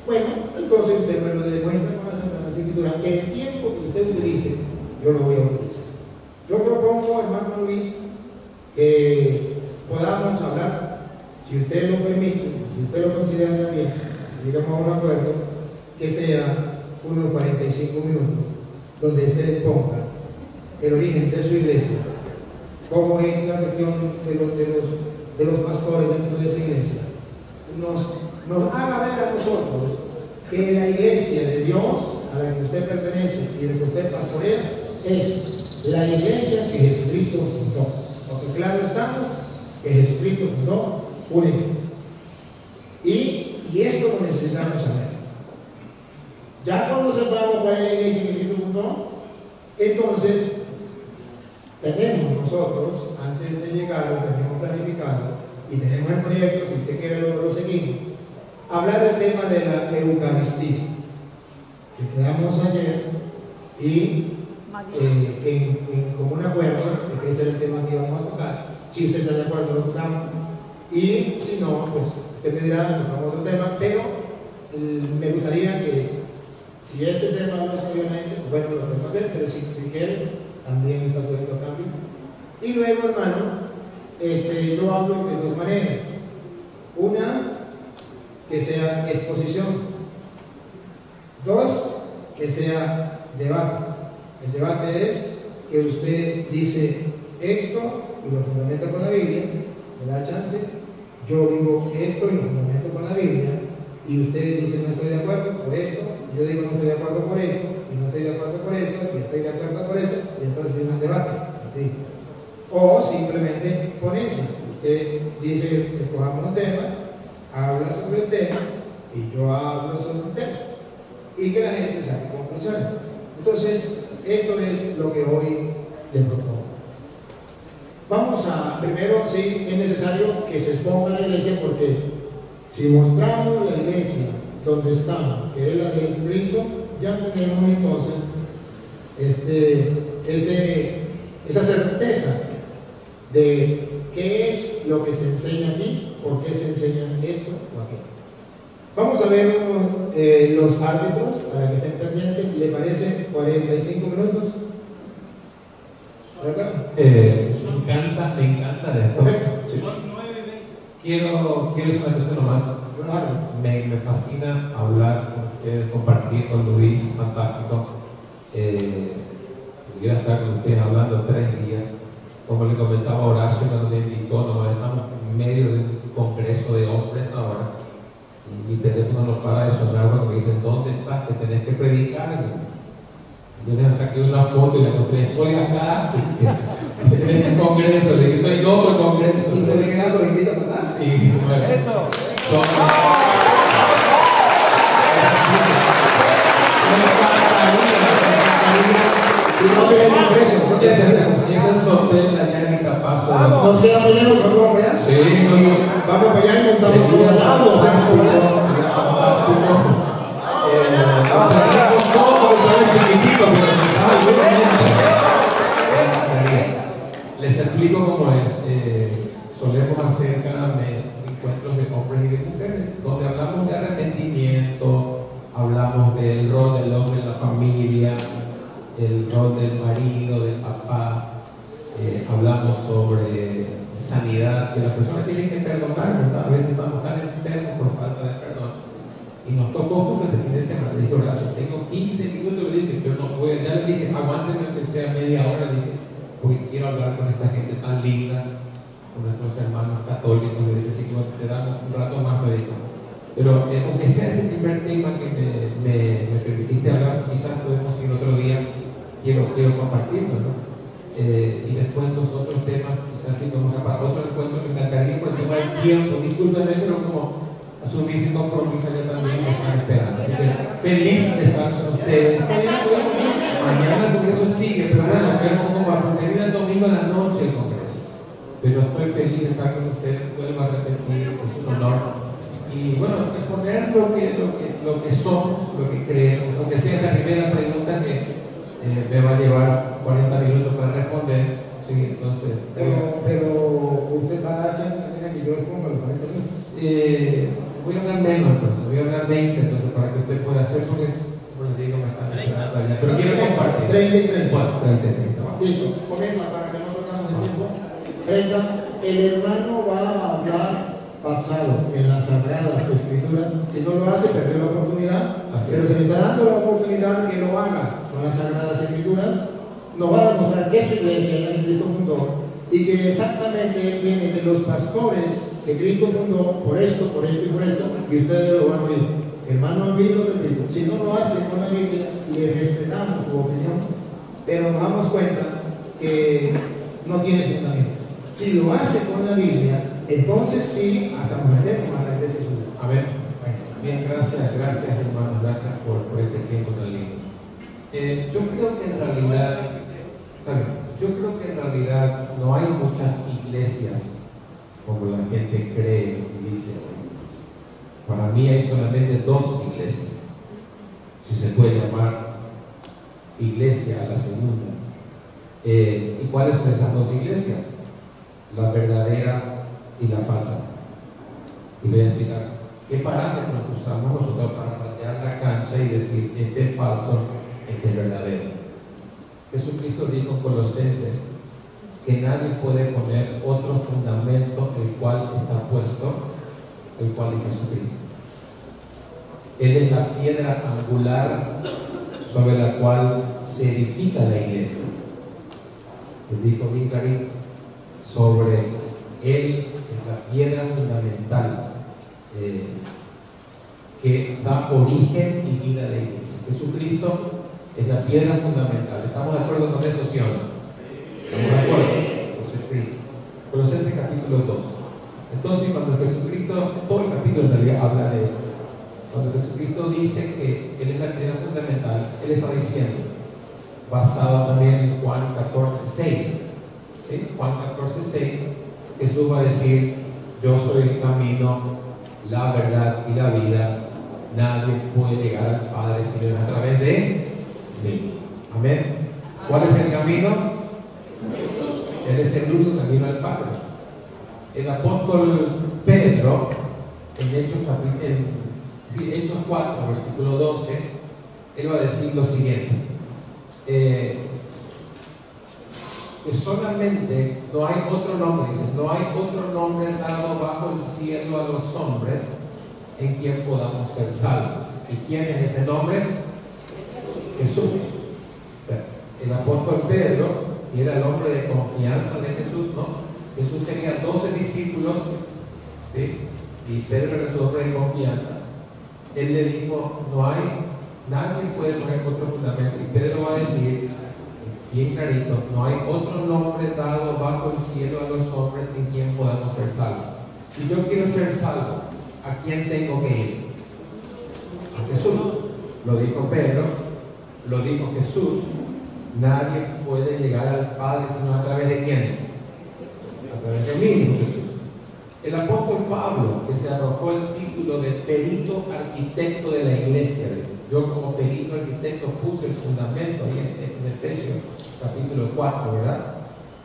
Bueno, entonces usted me lo demuestra con la Sagrada Escritura, que el tiempo que usted utilice, yo lo voy a utilizar. Yo propongo, hermano Luis, que podamos hablar, si usted lo permite, si usted lo considera bien, digamos a un acuerdo, que sea unos 45 minutos, donde usted ponga el origen de su iglesia, cómo es la cuestión de los pastores dentro de esa iglesia, nos haga ver a nosotros que la iglesia de Dios a la que usted pertenece y a la que usted pastorea es la iglesia que Jesucristo fundó. Porque claro está que Jesucristo fundó una iglesia. Y esto lo necesitamos saber. Ya cuando sepamos recordamos cuál es la iglesia que Cristo fundó, entonces tenemos nosotros, antes de llegar, lo tenemos planificado y tenemos el proyecto, si usted quiere lo seguimos, hablar del tema de la Eucaristía, que quedamos ayer y en común acuerdo, que ese es el tema que vamos a tocar. Si usted está de acuerdo, lo tocamos, y si no, pues usted me dirá, tocamos otro tema, pero me gustaría que si este tema no es obviamente, pues bueno, lo podemos hacer, pero si quiere, también está sujeto a cambio. Y luego, hermano, yo hablo de dos maneras. Una, que sea exposición. Dos, que sea debate. El debate es que usted dice esto y lo fundamenta con la Biblia, me da chance, yo digo esto y lo fundamento con la Biblia, y usted dice no estoy de acuerdo por esto, yo digo no estoy de acuerdo por esto, y no estoy de acuerdo por esto, y estoy de acuerdo por esto, y entonces es un debate. ¿Sí? O simplemente ponencia. Usted dice, escojamos un tema, habla sobre el tema, y yo hablo sobre el tema, y que la gente saque conclusiones. Entonces, esto es lo que hoy les propongo. Vamos a, primero, sí, es necesario que se exponga la iglesia, porque si mostramos la iglesia donde estamos, que es la de Jesucristo, ya tenemos entonces esa certeza de qué es lo que se enseña aquí, por qué se enseña esto o aquello. Vamos a ver los árbitros para que estén pendientes. ¿Le parece 45 minutos? Me encanta de esto. Okay. Quiero decir una cosa nomás. Me fascina hablar con ustedes, compartir con Luis, fantástico. Quiero estar con ustedes hablando 3 días. Como le comentaba a Horacio cuando me invitó, estamos en medio de un congreso de hombres ahora. Y mi teléfono no para de sonar cuando me dicen, ¿dónde estás? Que tenés que predicar. Yo les saqué una foto y le mostré, estoy acá, en el congreso, le dije, estoy en otro congreso. Y por qué no lo invita para acá. Y bueno, Eso. Esa es hotel allá en Itapazo. ¿Nos queda muy lejos? ¿Nos vamos para allá? Sí, Vamos para allá y montamos todo allá. Vamos les explico cómo es. Solemos hacer cada mes encuentros de hombres y de mujeres, donde hablamos de arrepentimiento, hablamos del rol del hombre en la familia, el rol del marido, del papá, hablamos sobre sanidad, que la persona tiene que perdonar, ¿verdad? A veces estamos tan enfermos por falta de perdón. Y nos tocó porque este fin de semana, le dije, Horacio, tengo 15 minutos, le dije, pero no puedo, ya le dije, aguántenme que sea media hora, le dije, porque quiero hablar con esta gente tan linda, con nuestros hermanos católicos, le dije, si te damos un rato más, me dijo. Pero aunque sea ese primer tema que me permitiste hablar, quizás podemos ir otro día, quiero compartirlo, ¿no? Y después los otros temas, quizás si vamos a para otro encuentro, me encantaría por el tema del tiempo, discúlpenme, pero como asumí ese compromiso, ya también me están esperando. Así que feliz de estar con ustedes. Mañana el congreso sigue, pero bueno, vemos cómo va, porque viene el domingo a la noche el congreso. Pero estoy feliz de estar con ustedes, vuelvo a repetir, es un honor. Y bueno, exponer lo que somos, lo que creemos, aunque sea esa primera pregunta que me va a llevar 40 minutos para responder. Sí, entonces. Pero usted va a dar chance también a que yo exponga los 40 minutos. Voy a hablar menos entonces, voy a hablar 20 entonces para que usted pueda hacer, porque como les digo, me están esperando allá. Pero quiero compartir. 30 y 30. Bueno, 30 y 30. Listo, comienza para que no perdamos el tiempo. 30. El hermano va a hablar basado en las Sagradas Escrituras. Si no lo hace, perdió la oportunidad. Pero se le está dando la oportunidad que lo haga con las Sagradas Escrituras. Nos va a demostrar que su iglesia en Cristo fundó y que exactamente viene de los pastores que Cristo fundó por esto y por esto, y ustedes lo van a oír. Hermano, olvido de Cristo. Si no lo hace con la Biblia, le respetamos su opinión, pero nos damos cuenta que no tiene fundamento. Si lo hace con la Biblia, entonces sí, hasta nos metemos a la iglesia. A ver, bien, gracias hermanos, gracias por este tiempo tan lindo. Yo creo que en realidad no hay muchas iglesias como la gente cree y dice hoy. Para mí hay solamente dos iglesias, si se puede llamar iglesia a la segunda. ¿Y cuáles son esas dos iglesias? La verdadera y la falsa. Y voy a explicar qué parámetros usamos nosotros para patear la cancha y decir este es falso, este es verdadero. Jesucristo dijo en Colosenses que nadie puede poner otro fundamento el cual está puesto, el cual es Jesucristo. Él es la piedra angular sobre la cual se edifica la iglesia. Él dijo bien clarito sobre él, es la piedra fundamental que da origen y vida a la iglesia. Jesucristo es la piedra fundamental. ¿Estamos de acuerdo con eso, sí o no? ¿Estamos de acuerdo? Jesucristo. Colosenses capítulo 2. Entonces, cuando Jesucristo, todo el capítulo en realidad habla de eso. Cuando Jesucristo dice que Él es la piedra fundamental, Él está diciendo, basado también en Juan 14:6. ¿Sí? Juan 14:6, Jesús va a decir, yo soy el camino, la verdad y la vida. Nadie puede llegar al Padre sino a través de mí. Amén. ¿Cuál es el camino? Él es el único camino al Padre. El apóstol Pedro, en Hechos 4, versículo 12, él va a decir lo siguiente: que solamente no hay otro nombre, dice, no hay otro nombre dado bajo el cielo a los hombres en quien podamos ser salvos. ¿Y quién es ese nombre? Jesús. El apóstol Pedro, que era el hombre de confianza de Jesús, ¿no? Jesús tenía 12 discípulos, ¿sí? Y Pedro era su hombre de confianza. Él le dijo, nadie puede poner otro fundamento. Y Pedro va a decir, bien clarito, no hay otro nombre dado bajo el cielo a los hombres en quien podamos ser salvos. Si yo quiero ser salvo, ¿a quién tengo que ir? A Jesús. Lo dijo Pedro, lo dijo Jesús. Nadie puede llegar al Padre sino a través de quién? A través de mí, dijo Jesús. El apóstol Pablo, que se arrojó el título de perito arquitecto de la iglesia, dice, yo como perito arquitecto puse el fundamento ahí en Efesios capítulo 4, ¿verdad?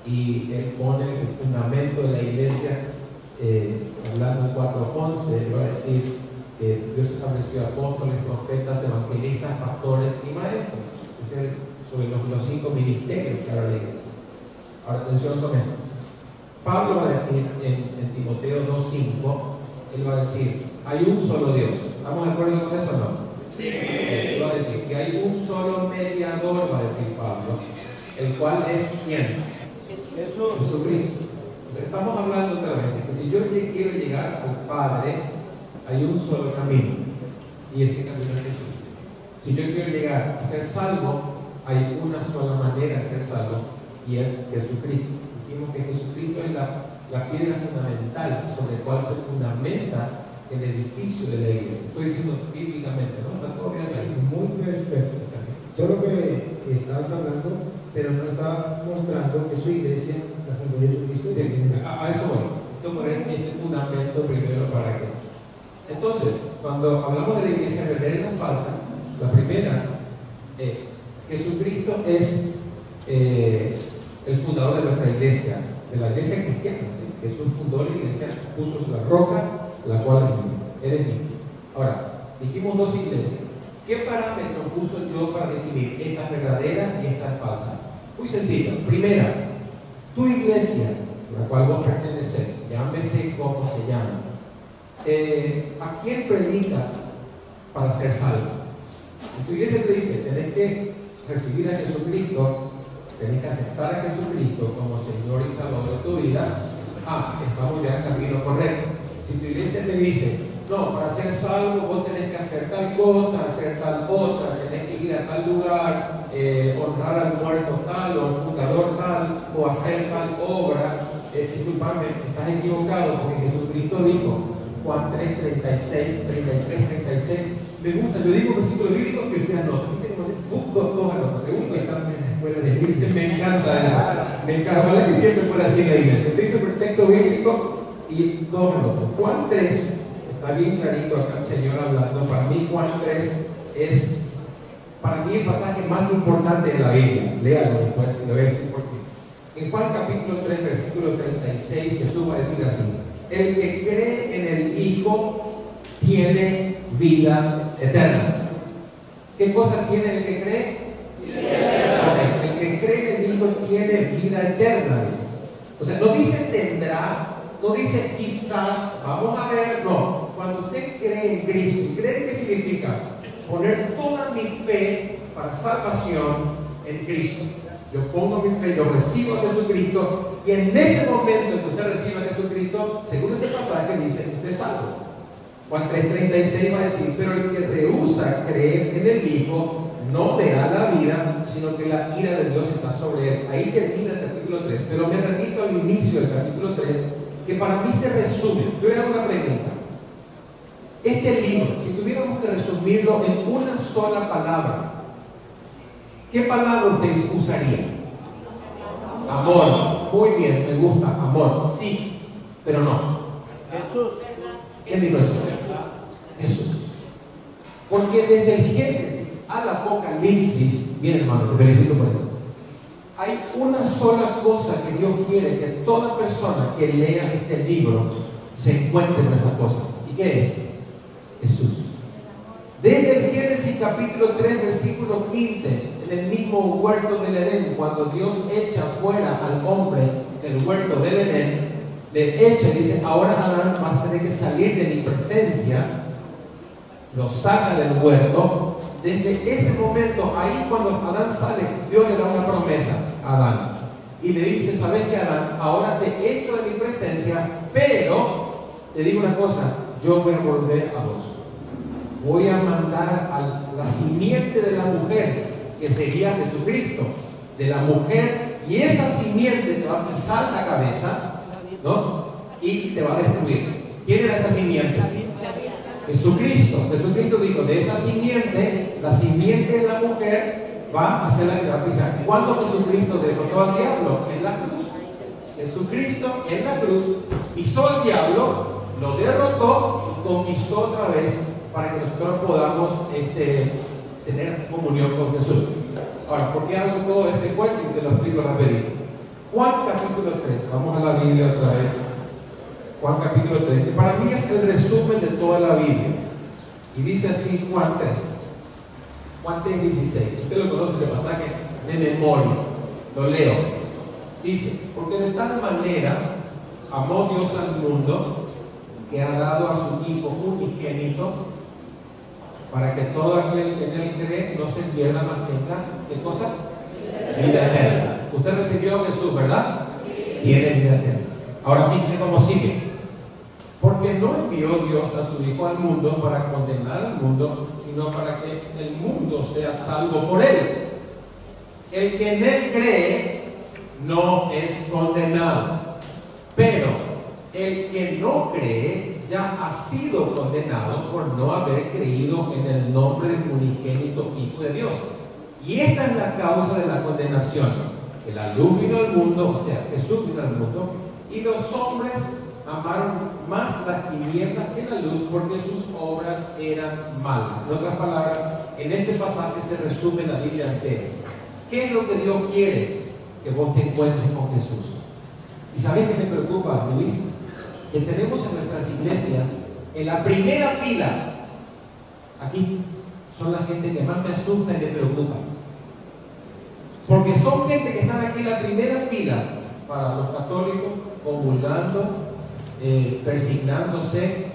Y él pone el fundamento de la iglesia, hablando en 4:11, él va a decir que Dios estableció apóstoles, profetas, evangelistas, pastores y maestros. Es sobre los 5 ministerios que habla la iglesia. Ahora atención con esto. Pablo va a decir en Timoteo 2:5, él va a decir, hay un solo Dios. ¿Estamos de acuerdo con eso o no? Sí. Él va a decir que hay un solo mediador, va a decir Pablo, el cual es ¿quién? Jesucristo. Entonces, estamos hablando otra vez de que si yo quiero llegar al Padre, hay un solo camino, y ese camino es Jesús. Si yo quiero llegar a ser salvo, hay una sola manera de ser salvo, y es Jesucristo. Dijimos que Jesucristo es la piedra fundamental sobre la cual se fundamenta el edificio de la iglesia. Estoy diciendo bíblicamente, ¿no? Está todo bien ahí. Muy perfecto. Solo que estabas hablando, pero no estaba mostrando que su iglesia la fundó Jesucristo. A eso voy. Esto poner este fundamento primero para que. Entonces, cuando hablamos de la iglesia verdadera y falsa, la primera es Jesucristo es el fundador de nuestra iglesia, de la iglesia cristiana. ¿Sí? Jesús fundó la iglesia, puso la roca, la cual eres mío. Ahora, dijimos dos iglesias. ¿Qué parámetros puso yo para definir esta es verdadera y esta es falsa? Muy sencillo. Primera, tu iglesia, a la cual vos perteneces, llámese como se llama, ¿a quién predica para ser salvo? En tu iglesia te dice, tenés que recibir a Jesucristo, tenés que aceptar a Jesucristo como Señor y Salvador de tu vida. Estamos ya en el camino correcto. Si tu iglesia te dice, no, para ser salvo vos tenés que hacer tal cosa, hacer tal otra, tenés que ir a tal lugar, honrar al muerto tal o al fundador tal, o hacer tal obra, disculpame, estás equivocado, porque Jesucristo dijo, Juan 3:36, 33, 36, me gusta, yo digo versículos bíblicos que ustedes anotan. busco dos anotos, me busco están en la escuela de Biblia, me encanta eso, me encanta, ojalá que siempre fuera así la iglesia. Te dice el texto bíblico y dos anotos. Juan 3, está bien clarito acá el Señor hablando, para mí Juan 3 es, para mí el pasaje más importante de la Biblia. Léalo después, lo voy a decir por qué. En Juan capítulo 3, versículo 36, Jesús va a decir así: el que cree en el Hijo tiene vida eterna. ¿Qué cosa tiene el que cree? Okay. El que cree en el Hijo tiene vida eterna, dice. O sea, no dice tendrá, no dice quizás, vamos a ver, no. Cuando usted cree en Cristo, ¿cree qué significa? Poner toda mi fe para salvación en Cristo. Yo pongo mi fe, yo recibo a Jesucristo, y en ese momento en que usted recibe a Jesucristo, según este pasaje dice, usted es salvo. Juan 3:36 va a decir: pero el que rehúsa creer en el Hijo no verá la vida, sino que la ira de Dios está sobre él. Ahí termina el capítulo 3, pero me remito al inicio del capítulo 3, que para mí se resume. Yo le hago una pregunta. Este libro, si tuviéramos que resumirlo en una sola palabra, ¿qué palabra usted usaría? Amor. Muy bien, me gusta. Amor. Sí, pero no. Jesús. ¿Quién dijo eso? Jesús. Porque desde el Génesis al Apocalipsis, bien hermano, te felicito por eso. Hay una sola cosa que Dios quiere que toda persona que lea este libro se encuentre en esa cosa. ¿Y qué es? Jesús. Desde el Génesis capítulo 3, versículo 15, en el mismo huerto del Edén, cuando Dios echa fuera al hombre del huerto del Edén, le echa y dice: ahora Adán vas a tener que salir de mi presencia. Lo saca del huerto. Desde ese momento, ahí cuando Adán sale, Dios le da una promesa a Adán y le dice: ¿sabes qué, Adán? Ahora te echo de mi presencia, pero te digo una cosa, yo voy a volver a vos. Voy a mandar a la simiente de la mujer, que sería Jesucristo, de la mujer, y esa simiente te va a pisar la cabeza, ¿no? Y te va a destruir. ¿Quién era esa simiente? Jesucristo. Jesucristo dijo: de esa simiente, la simiente de la mujer va a ser la que va a pisar. ¿Cuándo Jesucristo derrotó al diablo? En la cruz. Jesucristo en la cruz pisó al diablo, lo derrotó y conquistó otra vez, para que nosotros podamos tener comunión con Jesús. Ahora, ¿por qué hago todo este cuento? Y te lo explico rapidito. Juan capítulo 3, vamos a la Biblia otra vez. Juan capítulo 3, que para mí es el resumen de toda la Biblia. Y dice así Juan 3. Juan 3:16. Usted lo conoce, el pasaje de memoria. Lo leo. Dice: porque de tal manera amó Dios al mundo, que ha dado a su Hijo unigénito, para que todo aquel que en él cree no se pierda, más tenga, ¿qué cosa? Vida eterna. Usted recibió a Jesús, ¿verdad? Sí. Tiene vida eterna. Ahora fíjense cómo sigue. Porque no envió Dios a su Hijo al mundo para condenar al mundo, sino para que el mundo sea salvo por él. El que en él cree no es condenado, pero el que no cree ya ha sido condenado por no haber creído en el nombre del unigénito Hijo de Dios. Y esta es la causa de la condenación: que la luz vino al mundo, o sea, Jesús vino al mundo, y los hombres amaron más las tinieblas que la luz, porque sus obras eran malas. En otras palabras, en este pasaje se resume la Biblia entera. ¿Qué es lo que Dios quiere? Que vos te encuentres con Jesús. ¿Y sabés qué me preocupa, Luis? Que tenemos en nuestras iglesias, en la primera fila, aquí, son la gente que más me asusta y me preocupa. Porque son gente que están aquí en la primera fila, para los católicos, comulgando, persignándose,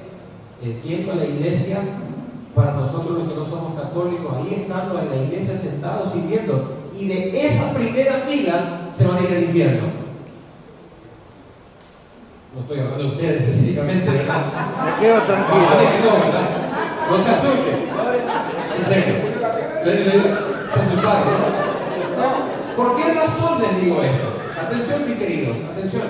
yendo a la iglesia. Para nosotros los que no somos católicos, ahí estando en la iglesia sentados sirviendo, y de esa primera fila se van a ir al infierno. No estoy hablando de ustedes específicamente, ¿verdad? Me quedo tranquilo. No, ¿verdad? No se asusten. En serio. ¿Por qué razón les digo esto? Atención, mis queridos, atención.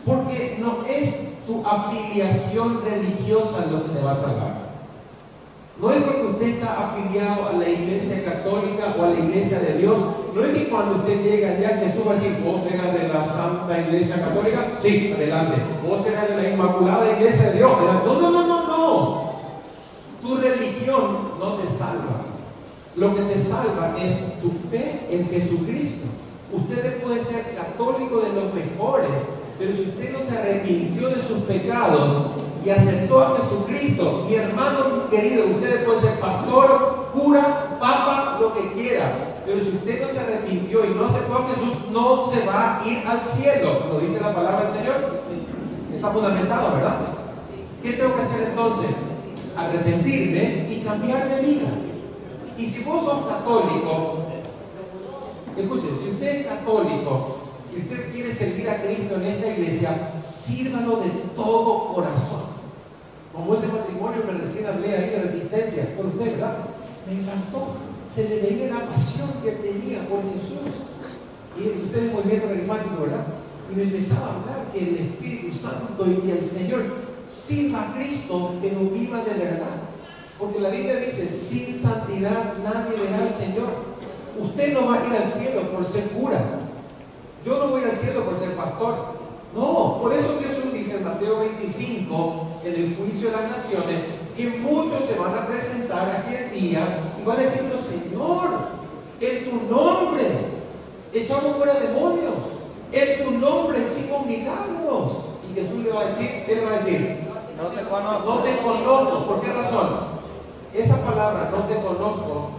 Porque no es tu afiliación religiosa lo que te va a salvar. No es porque usted está afiliado a la iglesia católica o a la iglesia de Dios. No es que cuando usted llega allá Jesús va a decir, vos eras de la Santa Iglesia Católica. Sí, adelante. Vos eras de la Inmaculada Iglesia de Dios. No, no, no, no, no. Tu religión no te salva. Lo que te salva es tu fe en Jesucristo. Usted puede ser católico de los mejores, pero si usted no se arrepintió de sus pecados y aceptó a Jesucristo, mi hermano querido, usted puede ser pastor, cura, papa, lo que quiera, pero si usted no se arrepintió y no aceptó a Jesús, no se va a ir al cielo. Lo dice la palabra del Señor. Está fundamentado, ¿verdad? ¿Qué tengo que hacer entonces? Arrepentirme y cambiar de vida. Y si vos sos católico, escuchen, si usted es católico y usted quiere servir a Cristo en esta iglesia, sírvalo de todo corazón. Como ese matrimonio que recién hablé ahí de Resistencia, por usted, ¿verdad? Me encantó. Se le veía la pasión que tenía por Jesús. Y usted es movimiento carismático, ¿verdad? Y me empezaba a hablar que el Espíritu Santo y que el Señor sirva a Cristo, que lo viva de verdad. Porque la Biblia dice, sin santidad nadie verá al Señor. Usted no va a ir al cielo por ser cura. Yo no voy al cielo por ser pastor. No, por eso Jesús dice en Mateo 25, en el juicio de las naciones, que muchos se van a presentar aquel día y van a decir, Señor, en tu nombre echamos fuera demonios, en tu nombre hicimos milagros. Y Jesús le va a decir, ¿qué le va a decir? No te conozco. No te conozco. ¿Por qué razón? Esa palabra, no te conozco,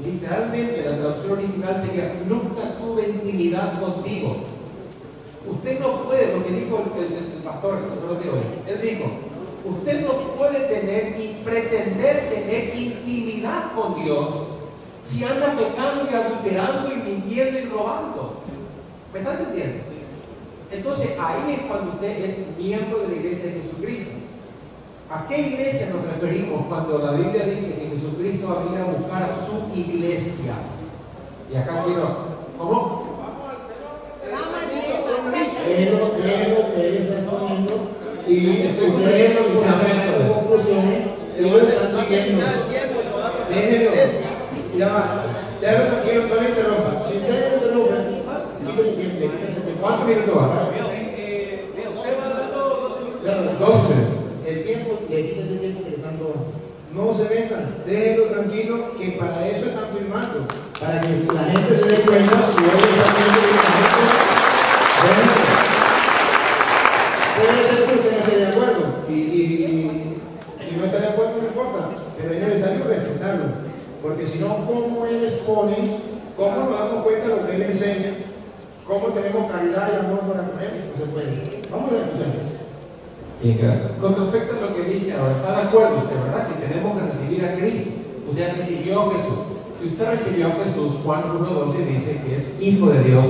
literalmente la traducción original sería, nunca tuve intimidad contigo. Usted no puede, lo que dijo el pastor, el sacerdote hoy, él dijo, usted no puede tener y pretender tener intimidad con Dios si anda pecando y adulterando y mintiendo y robando. ¿Me están entendiendo? Entonces ahí es cuando usted es miembro de la iglesia de Jesucristo. ¿A qué iglesia nos referimos cuando la Biblia dice que Jesucristo va a venir a buscar a su iglesia? Y acá quiero, ¿cómo? Es lo que están poniendo y ustedes están sacando conclusiones y lo están siguiendo. Déjenlo. Ya tranquilo, no le interrumpa. Si ustedes interrumpen, ¿cuántos minutos va? El tiempo, le quita ese tiempo que le están dando. No se metan, déjenlo tranquilo, que para eso están firmando, para que la gente se dé cuenta si hoy está haciendo puede ser que usted no esté de acuerdo y si no está de acuerdo no importa, pero es necesario respetarlo, porque si no, ¿cómo él expone? ¿Cómo nos damos cuenta de lo que él enseña? ¿Cómo tenemos caridad y amor para con él? No se puede. Vamos a escuchar. Bien, gracias. Con respecto a lo que dije ahora, ¿está de acuerdo usted, verdad? Que tenemos que recibir a Cristo. Usted recibió a Jesús. Si usted recibió a Jesús, Juan 1:12 dice que es hijo de Dios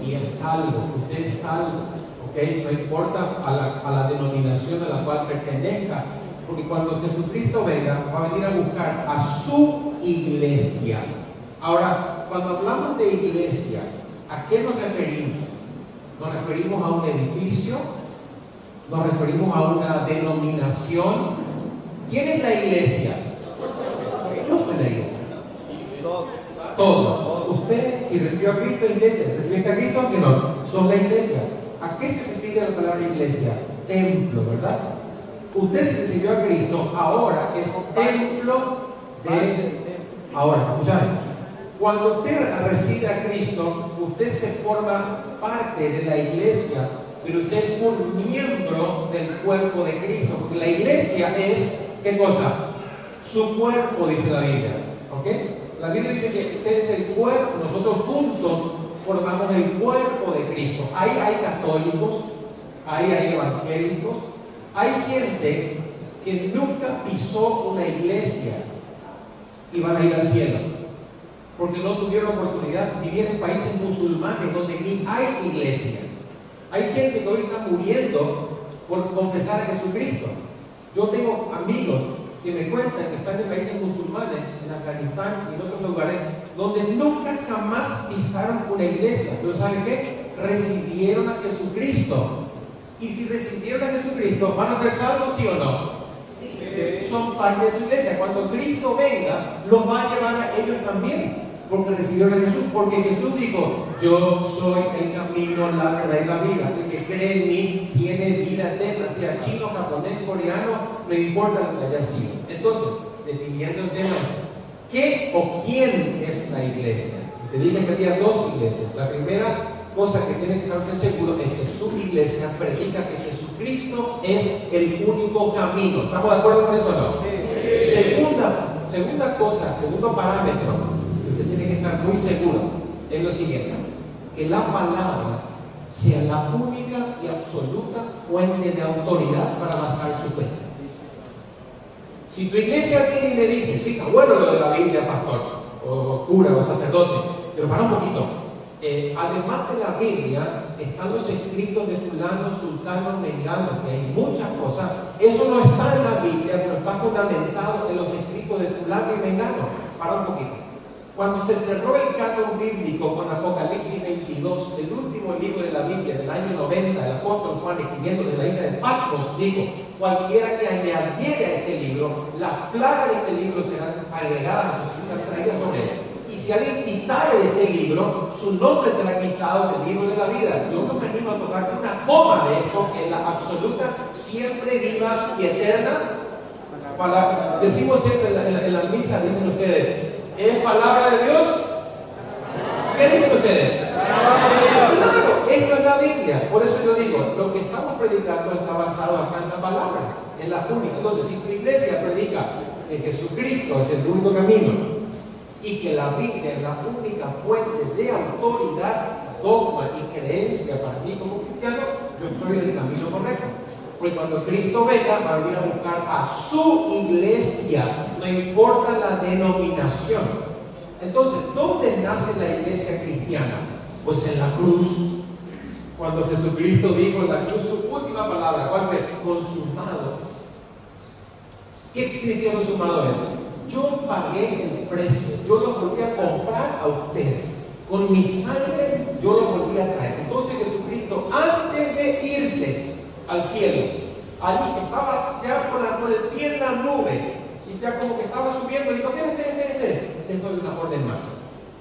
y es salvo. Usted es salvo. ¿Okay? No importa a la denominación a la cual pertenezca, porque cuando Jesucristo venga, va a venir a buscar a su iglesia. Ahora, cuando hablamos de iglesia, ¿a qué nos referimos? ¿Nos referimos a un edificio? ¿Nos referimos a una denominación? ¿Quién es la iglesia? Yo soy la iglesia. Todos. Usted, si recibió a Cristo, iglesia. ¿Recibiste a Cristo? Que no. Son la iglesia. ¿A qué se refiere la palabra iglesia? Templo, ¿verdad? Usted si recibió a Cristo, ahora es templo de... Ahora, escuchad. Cuando usted recibe a Cristo, usted se forma parte de la iglesia, pero usted es un miembro del cuerpo de Cristo, porque la iglesia es, ¿qué cosa? Su cuerpo, dice la Biblia. ¿Ok? La Biblia dice que usted es el cuerpo, nosotros juntos formamos el cuerpo de Cristo. Ahí hay católicos, ahí hay evangélicos, hay gente que nunca pisó una iglesia y van a ir al cielo, porque no tuvieron oportunidad, vivir en países musulmanes donde ni hay iglesia. Hay gente que hoy está muriendo por confesar a Jesucristo. Yo tengo amigos que me cuentan que están en países musulmanes, en Afganistán y en otros lugares, donde nunca jamás pisaron una iglesia. Pero ¿saben qué? Recibieron a Jesucristo. Y si recibieron a Jesucristo, ¿van a ser salvos, sí o no? Sí. son parte de su iglesia. Cuando Cristo venga, los va a llevar a ellos también, porque recibieron a Jesús, porque Jesús dijo: yo soy el camino, la verdad y la vida. El que cree en mí tiene vida eterna, sea chino, japonés, coreano, no importa lo que haya sido. Entonces, definiendo el tema, ¿qué o quién es la iglesia? Te dije que había dos iglesias. La primera cosa que tienes que estar seguro es que su iglesia predica que Jesucristo es el único camino. ¿Estamos de acuerdo con eso o no? Sí. Segunda cosa, segundo parámetro que usted tiene que estar muy seguro es lo siguiente: que la palabra sea la única y absoluta fuente de autoridad para basar su fe. Si tu iglesia viene y me dice: sí, está bueno lo de la Biblia, pastor, o cura, o sacerdote, pero para un poquito. Además de la Biblia, están los escritos de fulano, sultano, mengano, que hay muchas cosas. Eso no está en la Biblia, pero está fundamentado en los escritos de fulano y mengano. Para un poquito. Cuando se cerró el canon bíblico con Apocalipsis 22, el último libro de la Biblia del año 90, el apóstol Juan, escribiendo de la isla de Patmos, dijo: cualquiera que añadiera a este libro, las plagas de este libro serán agregadas a sus quizás traídas sobre él. Y si alguien quitara de este libro, su nombre será quitado del libro de la vida. Yo no me animo a tocar una coma de esto, que es la absoluta, siempre viva y eterna. Decimos siempre en la misa, dicen ustedes: ¿es palabra de Dios? ¿Qué dicen ustedes? Claro, esto es la Biblia. Por eso yo digo, lo que estamos predicando está basado acá en la palabra, en la única. Entonces, si tu iglesia predica que Jesucristo es el único camino y que la Biblia es la única fuente de autoridad, dogma y creencia para mí como cristiano, yo estoy en el camino correcto. Porque cuando Cristo venga, va a venir a buscar a su iglesia, no importa la denominación. Entonces, ¿dónde nace la iglesia cristiana? Pues en la cruz. Cuando Jesucristo dijo en la cruz su última palabra, ¿cuál fue? Consumado es. ¿Qué significa consumado es? Yo pagué el precio, yo lo volví a comprar a ustedes. Con mi sangre yo lo volví a traer. Entonces Jesucristo, antes de irse al cielo, allí estaba ya por el pie en la nube, y ya como que estaba subiendo, y dijo: espere, les doy una orden más: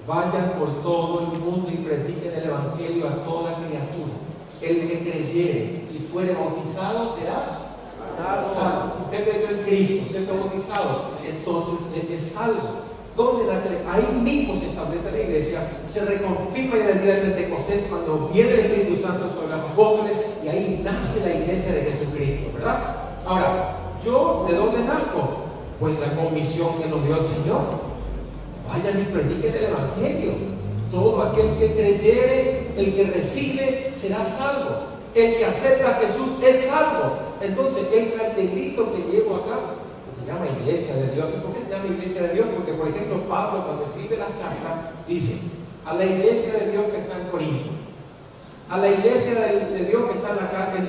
vayan por todo el mundo y prediquen el evangelio a toda criatura. El que creyere y fuere bautizado será salvo. Usted creyó en Cristo, usted fue bautizado, entonces usted es salvo. ¿Dónde nace? Ahí mismo se establece la iglesia, se reconfirma en el día de Pentecostés cuando viene el Espíritu Santo sobre los apóstoles, y ahí nace la iglesia de Jesucristo, ¿verdad? Ahora, ¿yo de dónde nazco? Pues la comisión que nos dio el Señor: vayan y prediquen el evangelio. Todo aquel que creyere, el que recibe, será salvo. El que acepta a Jesús es salvo. Entonces, el cartelito que llevo acá se llama Iglesia de Dios. ¿Y por qué se llama Iglesia de Dios? Porque, por ejemplo, Pablo, cuando escribe las cartas, dice: a la iglesia de Dios que está en Corinto, a la iglesia de Dios que está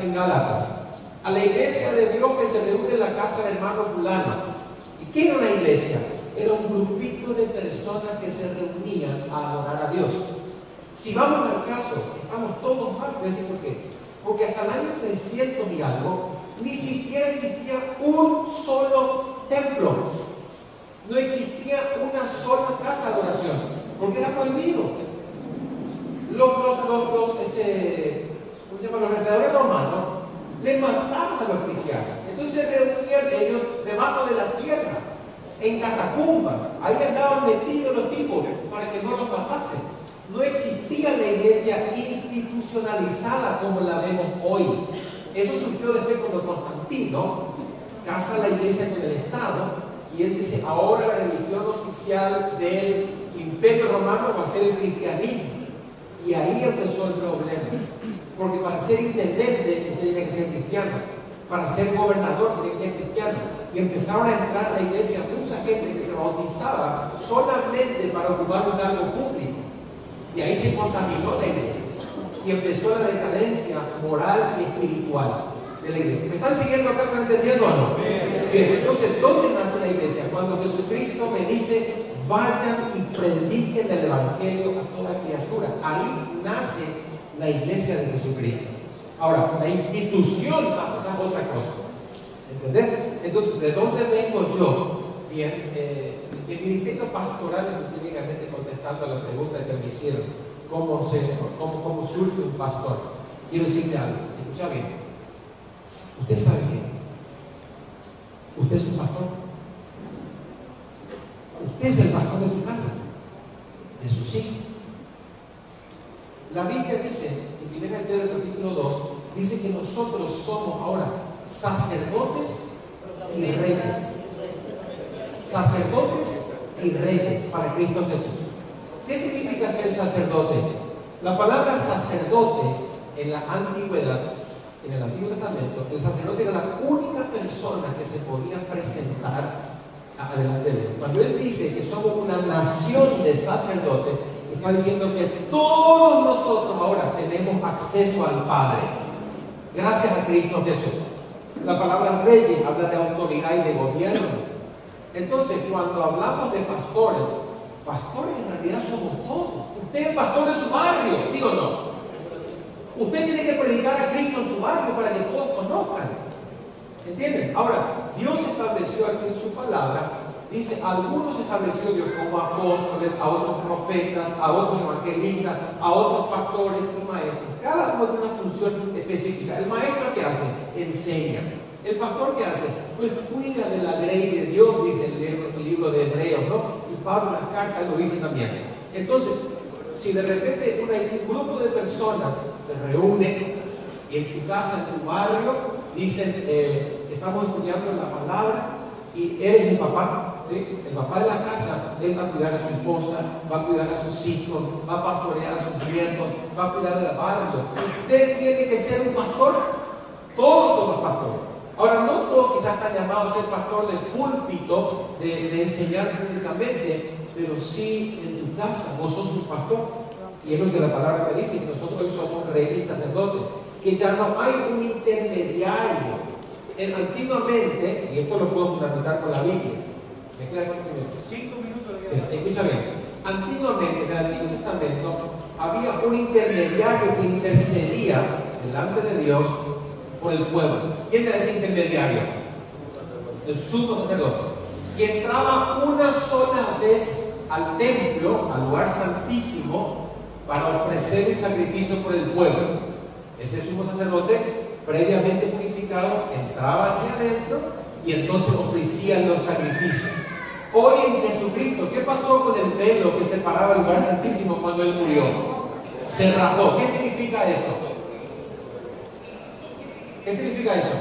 en Gálatas, a la iglesia de Dios que se reúne en la casa del hermano fulano. ¿Y qué era una iglesia? Era un grupito de personas que se reunían a adorar a Dios. Si vamos al caso, estamos todos mal. ¿Por qué? Porque hasta el año 300 y algo, ni siquiera existía un solo templo. No existía una sola casa de adoración, porque era prohibido. Los alrededores romanos les mataban a los cristianos. Entonces se reunían ellos debajo de la tierra, en catacumbas. Ahí andaban metidos los tipos para que no los matasen. No existía la iglesia institucionalizada como la vemos hoy. Eso surgió después cuando Constantino casa la iglesia con el Estado, y él dice: ahora la religión oficial del Imperio Romano va a ser el cristianismo. Y ahí empezó el problema, porque para ser intendente tenía que ser cristiano, para ser gobernador tenía que ser cristiano, y empezaron a entrar a la iglesia mucha gente que se bautizaba solamente para ocupar un cargo público, y ahí se contaminó la iglesia, y empezó la decadencia moral y espiritual de la iglesia. ¿Me están siguiendo acá? ¿Me están entendiendo o no? Bien, entonces, ¿dónde nace la iglesia? Cuando Jesucristo me dice: vayan y prediquen el evangelio a toda criatura. Ahí nace la iglesia de Jesucristo. Ahora, la institución va a pasar otra cosa. ¿Entendés? Entonces, ¿de dónde vengo yo? Bien, el ministerio pastoral, específicamente contestando a la pregunta que me hicieron, ¿cómo surge un pastor? Quiero decirle algo, escucha bien. Usted sabe bien. Usted es un pastor. Usted es el pastor de su casa, de sus hijos. La Biblia dice, en 1 Pedro capítulo 2, dice que nosotros somos ahora sacerdotes y reyes. Sacerdotes y reyes para Cristo Jesús. ¿Qué significa ser sacerdote? La palabra sacerdote en la antigüedad, en el Antiguo Testamento, el sacerdote era la única persona que se podía presentar adelante de Dios. Cuando él dice que somos una nación de sacerdotes, está diciendo que todos nosotros ahora tenemos acceso al Padre, gracias a Cristo Jesús. La palabra reyes habla de autoridad y de gobierno. Entonces, cuando hablamos de pastores, pastores en realidad somos todos. Usted es el pastor de su barrio, ¿sí o no? Usted tiene que predicar a Cristo en su barrio para que todos conozcan. ¿Entienden? Ahora, Dios estableció aquí en su palabra, dice, algunos estableció Dios como apóstoles, a otros profetas, a otros evangelistas, a otros pastores y maestros. Cada uno tiene una función específica. El maestro, ¿qué hace? Enseña. El pastor, ¿qué hace? Pues cuida de la ley de Dios, dice el libro de Hebreos, ¿no? Y Pablo en las cartas lo dice también. Entonces, si de repente un grupo de personas se reúne en tu casa, en tu barrio, dicen, estamos estudiando la palabra y eres el papá, ¿sí? El papá de la casa, él va a cuidar a su esposa, va a cuidar a sus hijos, va a pastorear a sus nietos, va a cuidar del barrio. Usted tiene que ser un pastor. Todos somos pastores. Ahora, no todos quizás están llamados a ser pastor del púlpito, de enseñar públicamente, pero sí en tu casa, vos sos un pastor. Y es lo que la palabra me dice, que nosotros hoy somos reyes y sacerdotes, que ya no hay un intermediario. Antiguamente, y esto lo puedo fundamentar con la Biblia, ¿me queda cuántos minutos? 5 minutos. Escucha bien, antiguamente en el Antiguo Testamento había un intermediario que intercedía delante de Dios por el pueblo. ¿Quién era ese intermediario? El sumo sacerdote, que entraba una sola vez al templo, al lugar santísimo, para ofrecer un sacrificio por el pueblo. Ese sumo sacerdote, previamente purificado, entraba aquí adentro y entonces ofrecían los sacrificios. Hoy en Jesucristo, ¿qué pasó con el velo que separaba el lugar santísimo cuando Él murió? Se rasgó. ¿Qué significa eso? ¿Qué significa eso?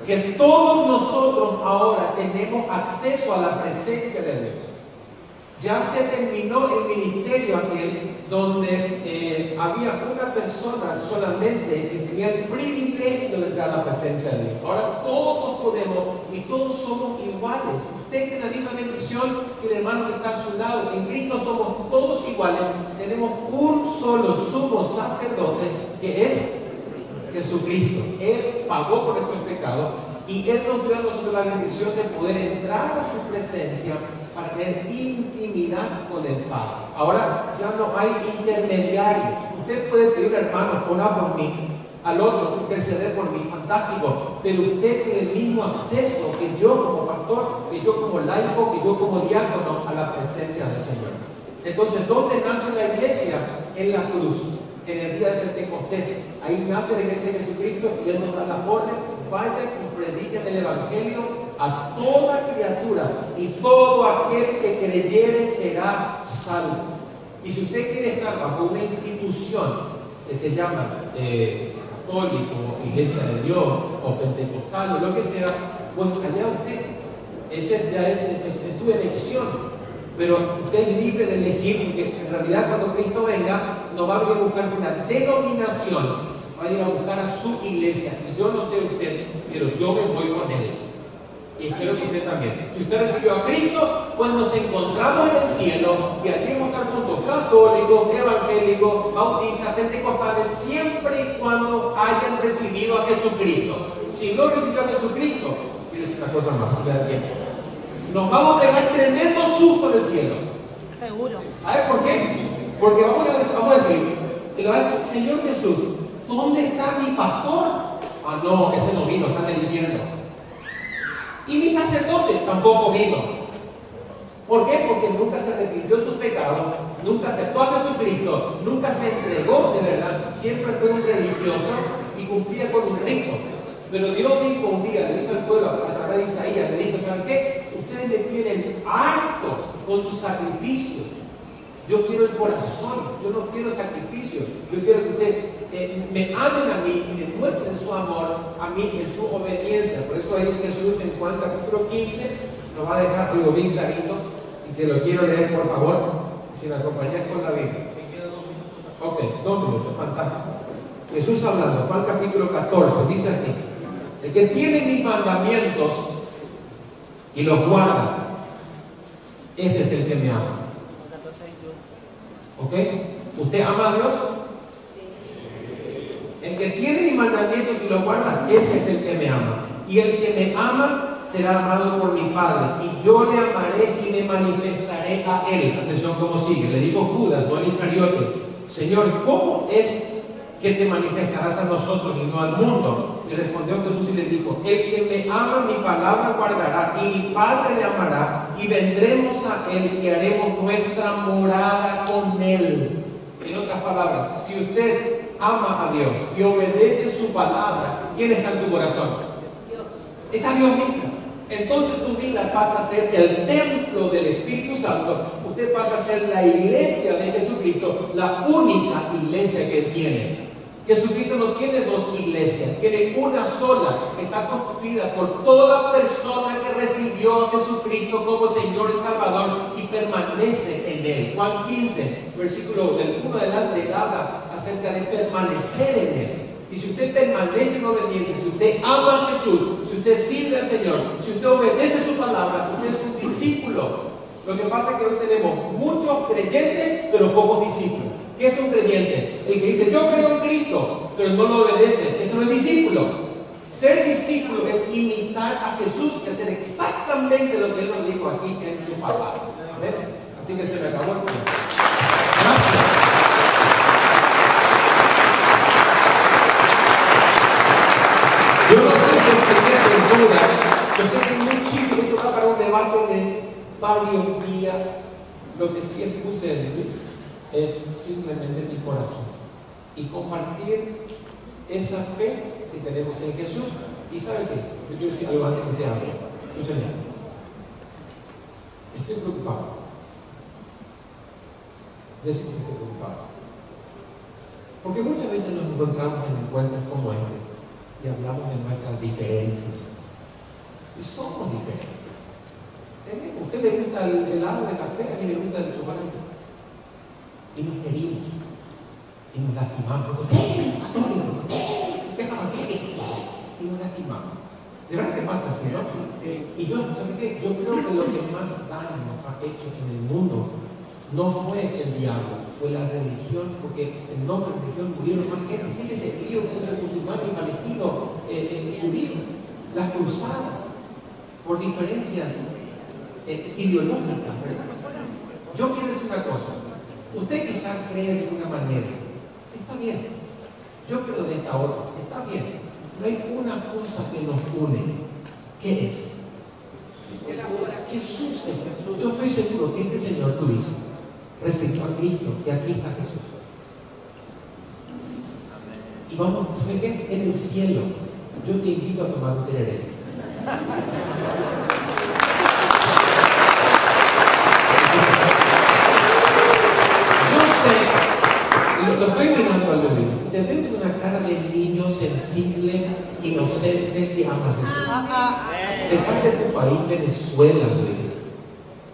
Que todos nosotros ahora tenemos acceso a la presencia de Dios. Ya se terminó el ministerio aquel donde había una persona solamente que tenía el privilegio de entrar a la presencia de Dios. Ahora todos podemos y todos somos iguales. Usted tiene la misma bendición que el hermano que está a su lado. En Cristo somos todos iguales. Tenemos un solo sumo sacerdote que es Jesucristo. Él pagó por nuestros pecados y Él nos dio a nosotros la bendición de poder entrar a su presencia para tener intimidad con el Padre. Ahora ya no hay intermediarios. Usted puede pedir, hermano, orar por mí, al otro interceder por mí, fantástico, pero usted tiene el mismo acceso que yo como pastor, que yo como laico, que yo como diácono a la presencia del Señor. Entonces, ¿dónde nace la iglesia? En la cruz, en el día de Pentecostés. Ahí nace la iglesia de Jesucristo y Él nos da la orden: vayan y prediquen el Evangelio a toda criatura, y todo aquel que creyere será salvo. Y si usted quiere estar bajo una institución que se llama católico, iglesia de Dios, o pentecostal, o lo que sea, pues allá usted, esa es tu elección, pero usted es libre de elegir, porque en realidad cuando Cristo venga, no va a venir a buscar una denominación, va a ir a buscar a su iglesia. Y yo no sé usted, pero yo me voy con Él. Y espero que usted también. Si usted recibió a Cristo, pues nos encontramos en el cielo y aquí vamos a estar juntos, católicos, evangélicos, bautistas, pentecostales, siempre y cuando hayan recibido a Jesucristo. Si no recibió a Jesucristo, quiero decir una cosa más, nos vamos a pegar tremendo susto en el cielo. Seguro. ¿Sabe por qué? Porque vamos a decir, Señor Jesús, ¿dónde está mi pastor? Ah, no, ese no vino, está en el infierno. Y mi sacerdote tampoco vino. ¿Por qué? Porque nunca se arrepintió de sus pecados, nunca aceptó a Jesucristo, nunca se entregó de verdad, siempre fue un religioso y cumplía con un rito. Pero Dios dijo un día, le dijo al pueblo a través de Isaías, le dijo, ¿saben qué? Ustedes me tienen harto con sus sacrificios. Yo quiero el corazón, yo no quiero sacrificios. Yo quiero que ustedes me amen a mí y me muestren su amor a mí en su obediencia. Por eso ahí Jesús en Juan capítulo 15 nos va a dejar algo bien clarito y te lo quiero leer por favor, si me acompañas con la Biblia. Ok, 2 minutos, fantástico. Jesús hablando, Juan capítulo 14, dice así: el que tiene mis mandamientos y los guarda, ese es el que me ama. ¿Ok? ¿Usted ama a Dios? El que tiene mis mandamientos y los guarda, ese es el que me ama. Y el que me ama será amado por mi Padre. Y yo le amaré y me manifestaré a él. Atención cómo sigue. Le dijo Judas, no al Iscariote: Señor, ¿cómo es que te manifestarás a nosotros y no al mundo? Y respondió Jesús y le dijo: el que me ama, mi palabra guardará, y mi Padre le amará, y vendremos a él y haremos nuestra morada con él. En otras palabras, si usted ama a Dios y obedece su palabra, ¿quién está en tu corazón? Dios. Está Dios mismo. Entonces tu vida pasa a ser el templo del Espíritu Santo. Usted pasa a ser la iglesia de Jesucristo, la única iglesia que tiene. Jesucristo no tiene dos iglesias, tiene una sola, que está constituida por toda persona que recibió a Jesucristo como Señor y Salvador y permanece en él. Juan 15, versículo del 1 adelante, habla acerca de permanecer en él. Y si usted permanece en obediencia, si usted ama a Jesús, si usted sirve al Señor, si usted obedece su palabra, usted es un discípulo. Lo que pasa es que hoy tenemos muchos creyentes, pero pocos discípulos. ¿Qué es un creyente? El que dice, yo creo en Cristo, pero no lo obedece. Eso no es discípulo. Ser discípulo es imitar a Jesús y hacer exactamente lo que Él nos dijo aquí en su palabra. ¿Ven? Así que se me acabó el tiempo. Gracias. Yo no sé si ustedes en duda. Yo sé que muchísimo esto va para un debate de varios días. Lo que sí expuse en Luis es simplemente mi corazón y compartir esa fe que tenemos en Jesús. Y ¿sabe qué? Yo quiero decir algo antes que te hable. Escúchame. Estoy preocupado. Decir que estoy preocupado. Porque muchas veces nos encontramos en encuentros como este y hablamos de nuestras diferencias. Y somos diferentes. ¿A usted le gusta el helado de café? A mí me gusta el chocolate. Y nos herimos y nos lastimamos. Y nos lastimamos. De verdad que pasa así, ¿no? Y yo, ¿sabes qué? Yo creo que lo que más daño ha hecho en el mundo no fue el diablo, fue la religión, porque en nombre de la religión murieron más gente. Fíjese, el lío entre musulmanes y palestinos judíos, las cruzadas por diferencias ideológicas, ¿verdad? Yo quiero decir una cosa. Usted quizás cree de una manera, está bien. Yo creo de esta otra, está bien. No hay una cosa que nos une. ¿Qué es? Jesús. Yo estoy seguro que este Señor Luis recibió a Cristo y aquí está Jesús. Y vamos, ¿sabe qué? En el cielo, yo te invito a tomar un tereré. Lo estoy mirando a Luis. Te veo con una cara de niño sensible, inocente, que ama a Jesús. Dejaste tu país, Venezuela, Luis,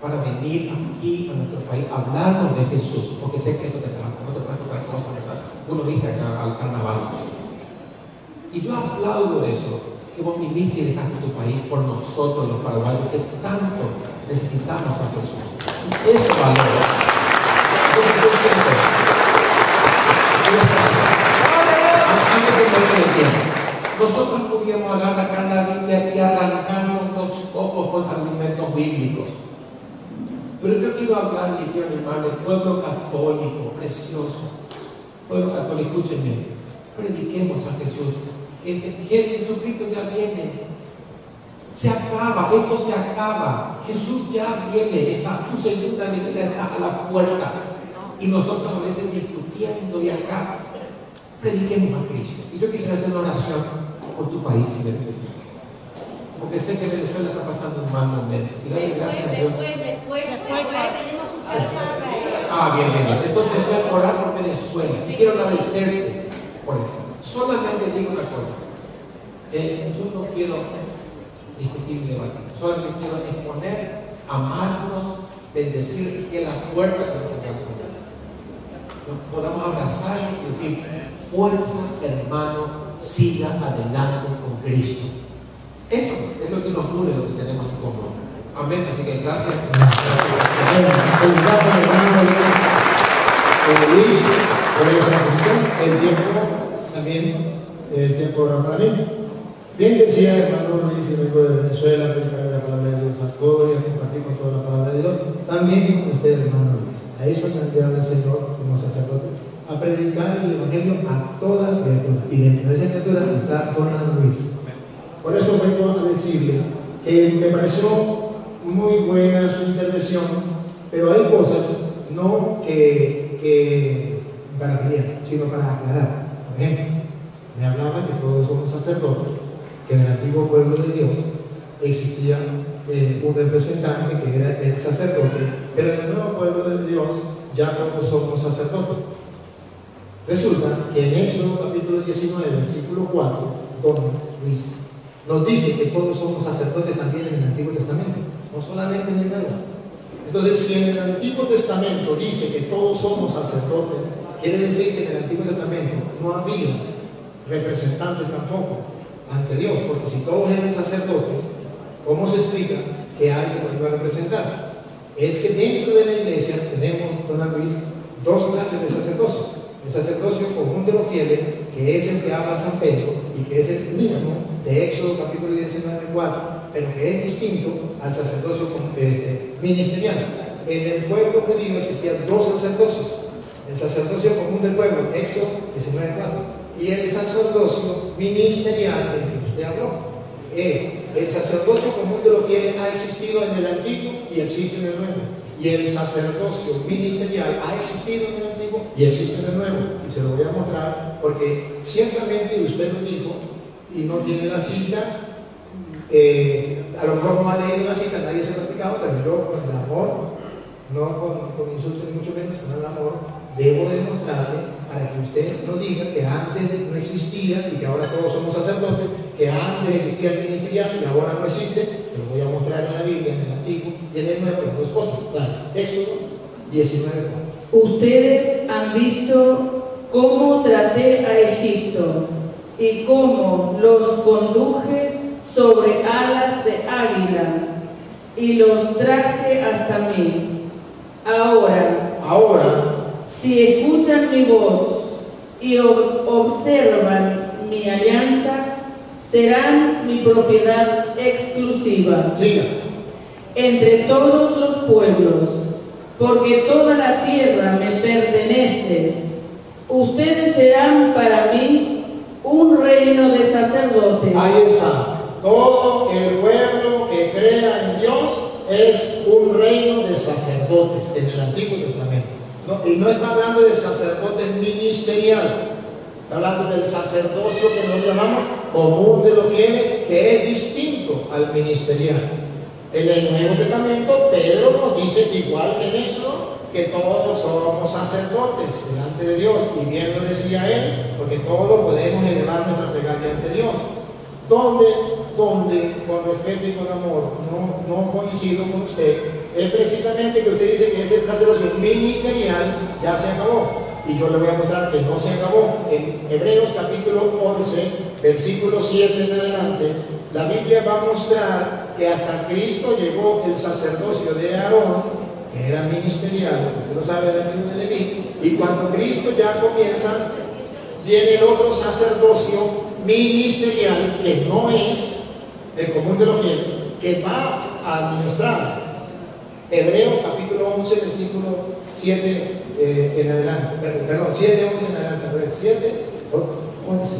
para venir aquí a nuestro país a hablarnos de Jesús, porque sé que eso te trajo, no te trajo otra cosa, ¿verdad? Uno viste acá al carnaval. Y yo aplaudo eso, que vos viniste y dejaste tu país por nosotros, los paraguayos, que tanto necesitamos a Jesús. Eso valora. Nosotros podíamos agarrar la Biblia y arrancarnos los ojos con argumentos bíblicos. Pero yo quiero hablar y quiero animar al pueblo católico, precioso. Pueblo católico, escúchenme. Prediquemos a Jesús. Que Jesucristo ya viene. Se acaba, esto se acaba. Jesús ya viene, su segunda venida está a la puerta. Y nosotros a veces discutiendo y acá prediquemos a Cristo. Y yo quisiera hacer una oración por tu país, si me permites. Porque sé que Venezuela está pasando un mal momento. Y dale gracias a Dios. Después tenemos que escuchar más. Bien. Entonces voy a orar por Venezuela. Y quiero agradecerte por esto. Solamente digo una cosa. Yo no quiero discutir ni debatir. Solamente quiero exponer, amarnos, bendecir, que la puerta que nos encontramos. Nos podamos abrazar y decir, fuerza, hermano, siga adelante con Cristo. Eso es lo que nos une, lo que tenemos en común. Amén. Así que gracias. Luis, por esa posición, el tiempo también, el tiempo ahora para mí. Bien decía hermano Luis, y vengo de Venezuela, a predicar la palabra de Dios a todos y a compartir con toda la palabra de Dios. También con usted, hermano Luis. A eso me ha enviado el Señor como sacerdote, a predicar el Evangelio a toda criatura. Y dentro de esa criatura está don Luis. Por eso vengo a decirle que me pareció muy buena su intervención, pero hay cosas no que para pelear, sino para aclarar. Por ejemplo, me hablaba que todos somos sacerdotes, que en el antiguo pueblo de Dios existía un representante que era el sacerdote, pero en el nuevo pueblo de Dios ya todos somos sacerdotes. Resulta que en Éxodo capítulo 19, versículo 4, don Luis, nos dice que todos somos sacerdotes también en el Antiguo Testamento, no solamente en el Nuevo. Entonces, si en el Antiguo Testamento dice que todos somos sacerdotes, quiere decir que en el Antiguo Testamento no había representantes tampoco ante Dios, porque si todos eran sacerdotes, ¿cómo se explica que alguien nos iba a representar? Es que dentro de la iglesia tenemos, don Luis, dos clases de sacerdocios. El sacerdocio común de los fieles, que es el que habla San Pedro y que es el mismo de Éxodo capítulo 19:4, pero que es distinto al sacerdocio ministerial. En el pueblo judío existían dos sacerdocios: el sacerdocio común del pueblo, Éxodo 19:4, y el sacerdocio ministerial del que usted habló. El sacerdocio común de los fieles ha existido en el Antiguo y existe en el Nuevo. Y el sacerdocio ministerial ha existido en el Antiguo y existe en el Nuevo. Y se lo voy a mostrar porque ciertamente usted lo dijo y no tiene la cita. A lo mejor no ha leído la cita, nadie se lo ha explicado, pero yo con el amor, no con insultos ni mucho menos, con el amor, debo demostrarle para que usted no diga que antes no existía y que ahora todos somos sacerdotes, que antes existía el ministerial y ahora no existe. Se lo voy a mostrar en la Biblia, en el Antiguo y en el Nuevo, las dos cosas. Claro. Éxodo 19:4. Ustedes han visto cómo traté a Egipto y cómo los conduje sobre alas de águila y los traje hasta mí. Ahora, si escuchan mi voz y observan mi alianza, serán mi propiedad exclusiva entre todos los pueblos, porque toda la tierra me pertenece. Ustedes serán para mí un reino de sacerdotes. Ahí está. Todo el pueblo que crea en Dios es un reino de sacerdotes en el Antiguo Testamento. Y no está hablando de sacerdotes ministerial, está hablando del sacerdocio que nos llamamos común de los fieles, que es distinto al ministerial. En el Nuevo Testamento, Pedro nos dice, igual que en Éxodo, que todos somos sacerdotes delante de Dios, y bien lo decía él, porque todos podemos elevar nuestra plegaria ante Dios. Donde, con respeto y con amor, no coincido con usted, es precisamente que usted dice que ese sacerdocio ministerial ya se acabó. Y yo le voy a mostrar que no se acabó. En Hebreos capítulo 11, versículo 7 en adelante, la Biblia va a mostrar que hasta Cristo llegó el sacerdocio de Aarón, que era ministerial, usted lo sabe del libro de Leví, y cuando Cristo ya comienza, viene el otro sacerdocio ministerial, que no es el común de los fieles, que va a administrar. Hebreos capítulo 11, versículo 7 en adelante, perdón, 7, 11 en adelante, pero 7, 11.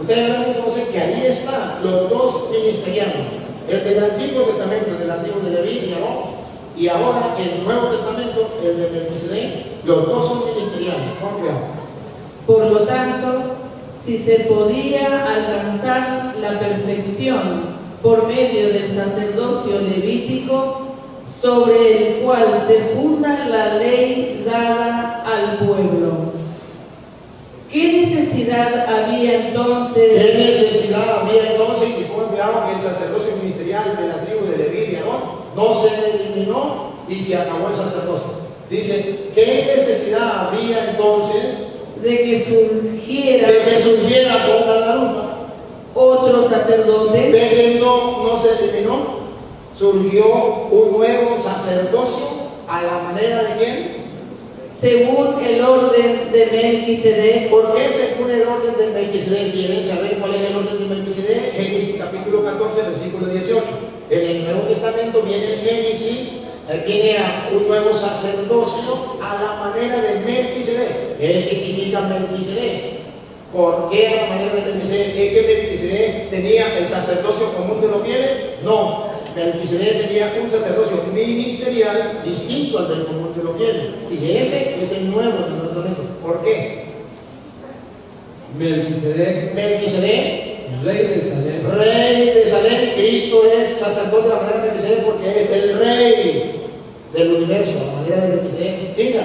Ustedes verán entonces que ahí están los dos ministerianos, El del Antiguo Testamento, del Antiguo de Leví y Aarón, y ahora el Nuevo Testamento, el de Melquisedec, los dos son ministeriales. Con cuidado. Por lo tanto, si se podía alcanzar la perfección por medio del sacerdocio levítico, sobre el cual se funda la ley dada al pueblo, ¿qué necesidad había entonces? ¿Qué necesidad había entonces? Y fue enviado que el sacerdocio ministerial de la tribu de Leví y de Aarón no se eliminó y se acabó el sacerdocio. Dice, ¿qué necesidad habría entonces De que surgiera pongan la lupa, otro sacerdote, de que no se eliminó? Surgió un nuevo sacerdocio a la manera de quién? según el orden de Melquisedec. ¿Por qué según el orden de Melquisedec? ¿Quieren saber cuál es el orden de Melquisedec? Génesis capítulo 14, versículo 18. En el Nuevo Testamento viene el Génesis, viene a un nuevo sacerdocio a la manera de Melquisedec. ¿Qué significa Melquisedec? ¿Por qué a la manera de Melquisedec? ¿Es que Melquisedec tenía el sacerdocio común de los fieles? No. Melquisedec tenía un sacerdocio ministerial distinto al del común de los fieles. Y ese es el nuevo del Nuevo Testamento. ¿Por qué? Melquisedec, Rey de Salem. Cristo es sacerdote de la manera de Melquisedec porque es el rey del universo, a la manera de Melquisedec. Siga.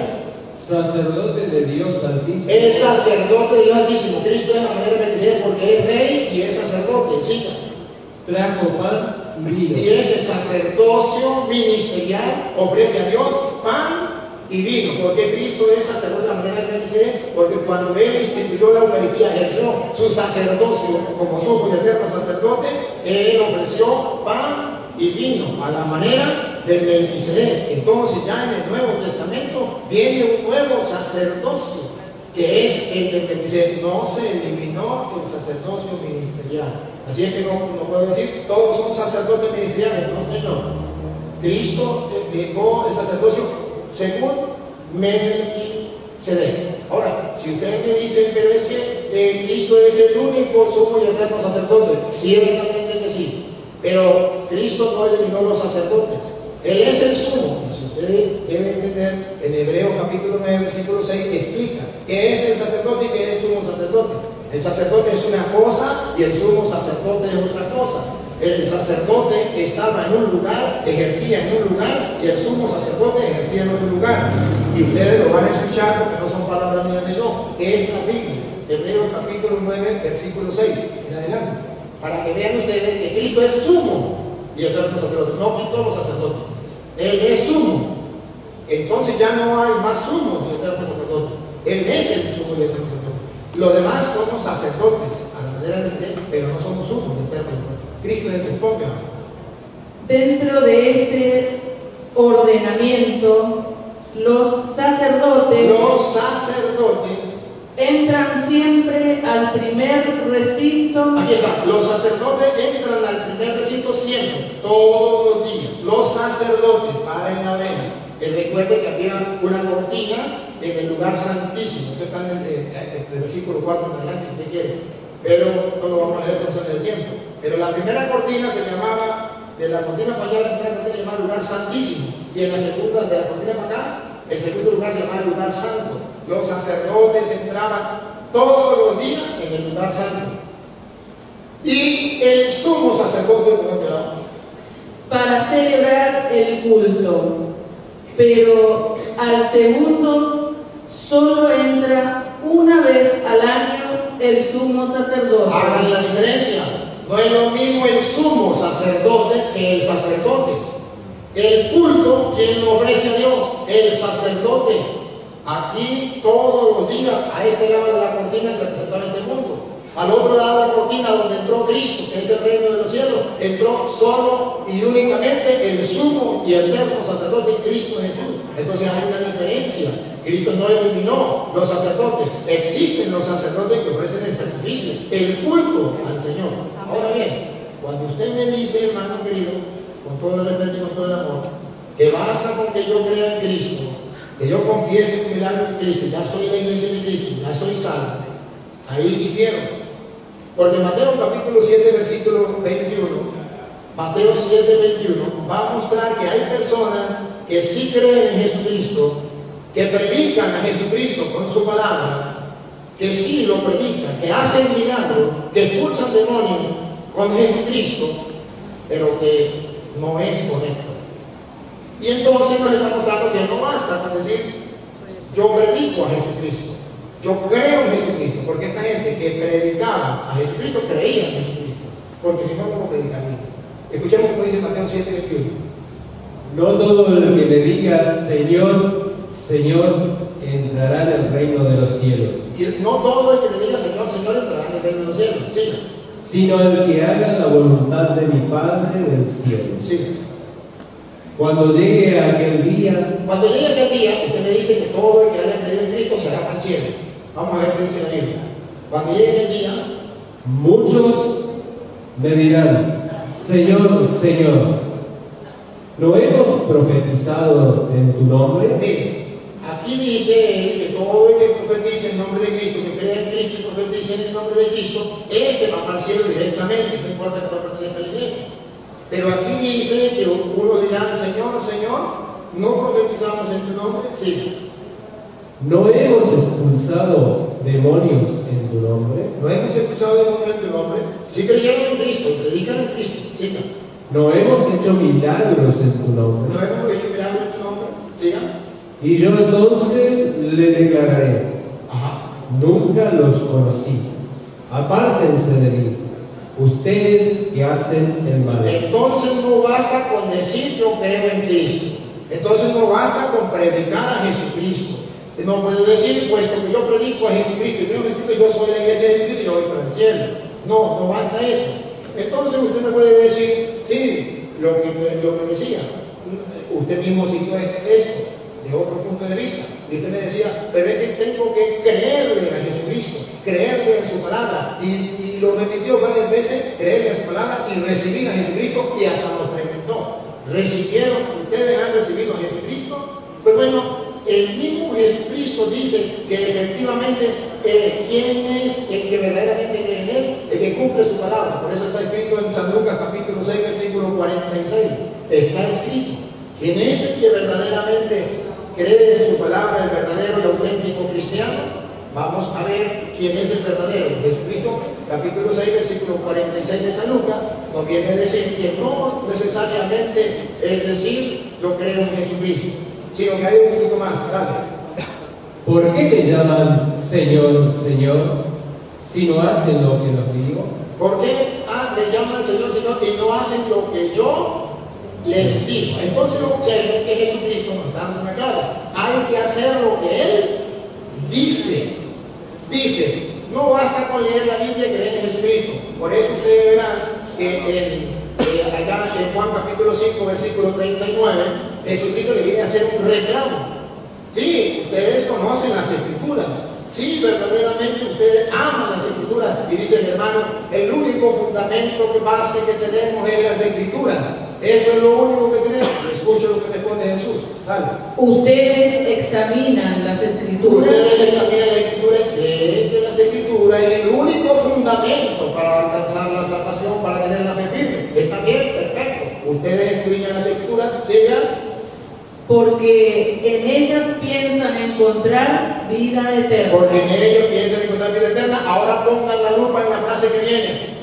sacerdote de Dios Altísimo. Es sacerdote de Dios Altísimo. Cristo es la manera de Melquisedec porque es rey y es sacerdote. Siga. Trajo pan y vino. Y ese sacerdocio ministerial ofrece a Dios pan y vino. Porque Cristo es sacerdote de la manera de Melquisedec, porque cuando Él instituyó la Eucaristía, ejerció su sacerdocio como sumo y eterno sacerdote, Él ofreció pan y vino a la manera de Melquisedec. Entonces ya en el Nuevo Testamento viene un nuevo sacerdocio, que es el de Melquisedec. No se eliminó el sacerdocio ministerial. Así es que no puedo decir, todos son sacerdotes ministeriales. No, Señor. Cristo dejó el sacerdocio según Melquisedec. Ahora, si ustedes me dicen, pero es que Cristo es el único sumo y eterno sacerdote, ciertamente que sí. Pero Cristo no eliminó los sacerdotes. Él es el sumo. Si ustedes deben entender, en Hebreos capítulo 9, versículo 6, explica qué es el sacerdote y qué es el sumo sacerdote. El sacerdote es una cosa y el sumo sacerdote es otra cosa. El sacerdote estaba en un lugar, ejercía en un lugar, y el sumo sacerdote ejercía en otro lugar. Y ustedes lo van a escuchar porque no son palabras mías de yo, es la Biblia. Hebreos capítulo 9, versículo 6 en adelante. Para que vean ustedes que Cristo es sumo y eterno sacerdote, no quitó los sacerdotes. Él es sumo. Entonces ya no hay más sumo y eterno sacerdote. Él es el sumo y eterno sacerdote. Los demás somos sacerdotes a la manera de decir, pero no somos sumos y eterno sacerdote. Cristo es el propio. Dentro de este ordenamiento, los sacerdotes entran siempre al primer recinto. Aquí está, los sacerdotes entran al primer recinto siempre, todos los días. Los sacerdotes para en la arena. Recuerden que había una cortina en el lugar santísimo. Esto está en el versículo 4 en adelante, si usted quiere. Pero no lo vamos a leer por ser del tiempo. Pero la primera cortina se llamaba, de la cortina para allá, la primera cortina se llamaba lugar santísimo. Y en la segunda, de la cortina para acá, el segundo lugar se llamaba lugar santo. Los sacerdotes entraban todos los días en el lugar santo. Y el sumo sacerdote, para celebrar el culto. Pero al segundo solo entra una vez al año el sumo sacerdote. Hagan la diferencia. No es lo mismo el sumo sacerdote que el sacerdote. El culto, quien lo ofrece a Dios, el sacerdote. Aquí todos los días, a este lado de la cortina que representaba este mundo. Al otro lado de la cortina donde entró Cristo, que es el reino de los cielos, entró solo y únicamente el sumo y eterno sacerdote Cristo Jesús. Entonces hay una diferencia. Cristo no eliminó los sacerdotes. Existen los sacerdotes que ofrecen el sacrificio, el culto al Señor. Ahora bien, cuando usted me dice, hermano querido, con todo el respeto y con todo el amor, que basta con que yo crea en Cristo, que yo confiese el milagro en Cristo, ya soy la iglesia de Cristo, ya soy salvo, ahí difiero. Porque Mateo capítulo 7, versículo 21, Mateo 7:21, va a mostrar que hay personas que sí creen en Jesucristo, que predican a Jesucristo con su palabra, que sí lo predican, que hacen milagros, que expulsan demonios con Jesucristo, pero que no es correcto. Y entonces nos está mostrando que no basta con decir, yo predico a Jesucristo, yo creo en Jesucristo, porque esta gente que predicaba a Jesucristo creía en Jesucristo, porque si no, no lo predicaría. Escuchemos lo que dice Mateo 7:21. No todo el que me diga Señor, Señor, entrará en el reino de los cielos, Y no todo el que me diga Señor, Señor entrará en el reino de los cielos. Siga. sino el que haga la voluntad de mi Padre del cielo. Siga. Cuando llegue aquel día, Cuando llegue aquel día, usted me dice que todo el que haya creído en Cristo será para el cielo. Vamos a ver qué dice la Biblia. Cuando llegue el día, muchos me dirán, Señor, Señor, ¿no hemos profetizado en tu nombre? mire, aquí dice él que todo el que profetice en nombre de Cristo, que crea en Cristo y profetice en el nombre de Cristo, ese va para el cielo directamente, no importa que no pertenezca a la iglesia. Pero aquí dice que unos dirán, Señor, Señor, ¿no profetizamos en tu nombre? Sí. ¿No hemos expulsado demonios en tu nombre? ¿No hemos expulsado demonios en tu nombre? Sí creyeron en Cristo, predican en Cristo. Siga. ¿No hemos hecho milagros en tu nombre? ¿No hemos hecho milagros en tu nombre? Siga. Y yo entonces le declararé, Ajá. nunca los conocí, apártense de mí, ustedes que hacen el mal. Entonces no basta con decir yo creo en Cristo. Entonces no basta con predicar a Jesucristo. No puedo decir, puesto que yo predico a Jesucristo y creo en Jesucristo, yo soy la iglesia de Jesucristo y yo voy para el cielo. No, no basta eso. Entonces usted me puede decir, sí, lo que decía, usted mismo citó esto de otro punto de vista. Y usted me decía, pero es que tengo que creerle a Jesucristo, creerle en su palabra. Y lo repitió varias veces, creerle a su palabra y recibir a Jesucristo. Y hasta nos preguntó, ¿recibieron? ¿Ustedes han recibido a Jesucristo? Pues bueno, el mismo Jesucristo dice que efectivamente ¿quién es el que verdaderamente cree en él? El que cumple su palabra. Por eso está escrito en San Lucas capítulo 6, versículo 46. Está escrito. ¿Quién es el que verdaderamente cree en su palabra, el verdadero y auténtico cristiano? Vamos a ver quién es el verdadero. Jesucristo, capítulo 6, versículo 46 de San Lucas, nos viene a decir que no necesariamente es decir, yo creo en Jesucristo, sino que hay un poquito más. Dale. ¿Por qué me llaman Señor, Señor, si no hacen lo que los digo? ¿Por qué le llaman Señor, Señor y no hacen lo que yo les digo? Entonces observen que Jesucristo nos está dando una clave. Hay que hacer lo que Él dice. Dice, no basta con leer la Biblia y creer en Jesucristo. Por eso ustedes verán que allá en Juan capítulo 5, versículo 39, Jesucristo le viene a hacer un reclamo. Sí, ustedes conocen las Escrituras. Sí, verdaderamente ustedes aman las Escrituras. Y dice el hermano, el único fundamento que base que tenemos es las Escrituras. Eso es lo único que tenemos. Escuchen lo que responde Jesús. Dale. Ustedes examinan las Escrituras. Ustedes examinan la Escritura y creen que las Escrituras es el único fundamento para alcanzar la salvación, para tener la fe firme. Está bien, perfecto. Ustedes escudriñan las Escrituras, ¿sigan? Porque en ellas piensan encontrar vida eterna. Porque en ellos piensan encontrar vida eterna. Ahora pongan la lupa en la frase que viene.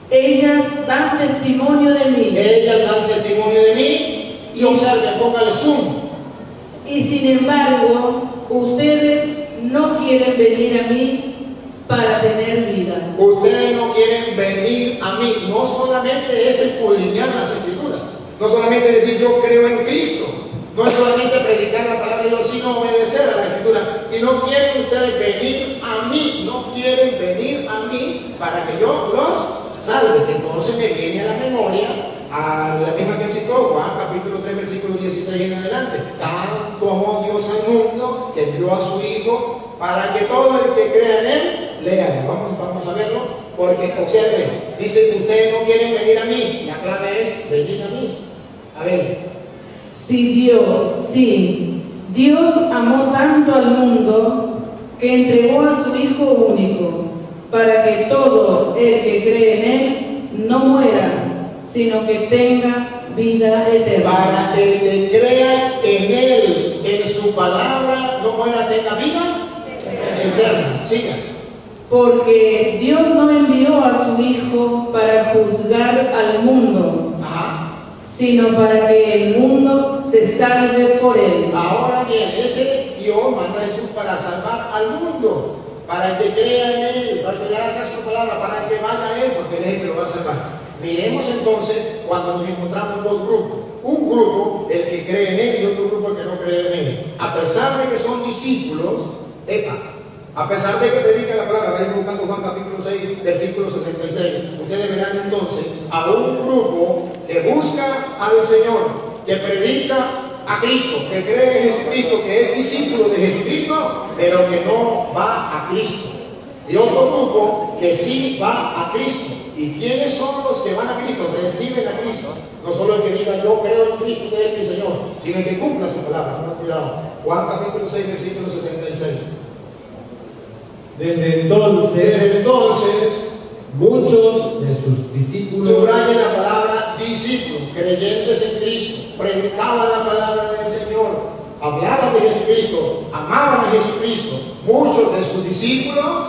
Ellas dan testimonio de mí. Ellas dan testimonio de mí y observen, póngale zoom. Y sin embargo, ustedes no quieren venir a mí para tener vida. Ustedes no quieren venir a mí. No solamente es escudriñar las Escrituras. No solamente decir yo creo en Cristo. No es solamente predicar la palabra de Dios, sino obedecer a la Escritura. Y no quieren ustedes venir a mí. No quieren venir a mí para que yo los salve. Que entonces me viene a la memoria a la misma que citó Juan capítulo 3 versículo 16 en adelante. Tanto amó Dios al mundo que envió a su Hijo para que todo el que crea en él lea. Vamos a verlo, porque observen, dice que ustedes no quieren venir a mí. La clave es venir a mí. A ver. Sí, Dios amó tanto al mundo que entregó a su Hijo único, para que todo el que cree en él no muera, sino que tenga vida eterna. Para que te crean en Él, en su palabra, no muera, tenga vida eterna. Siga. Porque Dios no envió a su Hijo para juzgar al mundo, Ajá. sino para que el mundo se salve por él. Ahora bien, ese Dios manda a Jesús para salvar al mundo, para que crea en Él, para que le haga caso a su palabra, para que vaya a Él, porque Él es el que lo va a salvar. Miremos entonces cuando nos encontramos dos grupos. Un grupo, el que cree en Él, y otro grupo, el que no cree en Él. A pesar de que son discípulos, a pesar de que predican la palabra, vayan buscando Juan capítulo 6, versículo 66. Ustedes verán entonces a un grupo que busca al Señor, que predica a Cristo, que cree en Jesucristo, que es discípulo de Jesucristo, pero que no va a Cristo. Y otro grupo que sí va a Cristo. ¿Y quiénes son los que van a Cristo? Reciben a Cristo. No solo el que diga yo creo en Cristo, que es mi Señor, sino el que cumpla su palabra. No, cuidado. Juan capítulo 6, versículo 66. Desde entonces, muchos de sus discípulos, subrayen la palabra discípulos, creyentes en Cristo, predicaban la palabra del Señor, hablaban de Jesucristo, amaban a Jesucristo. Muchos de sus discípulos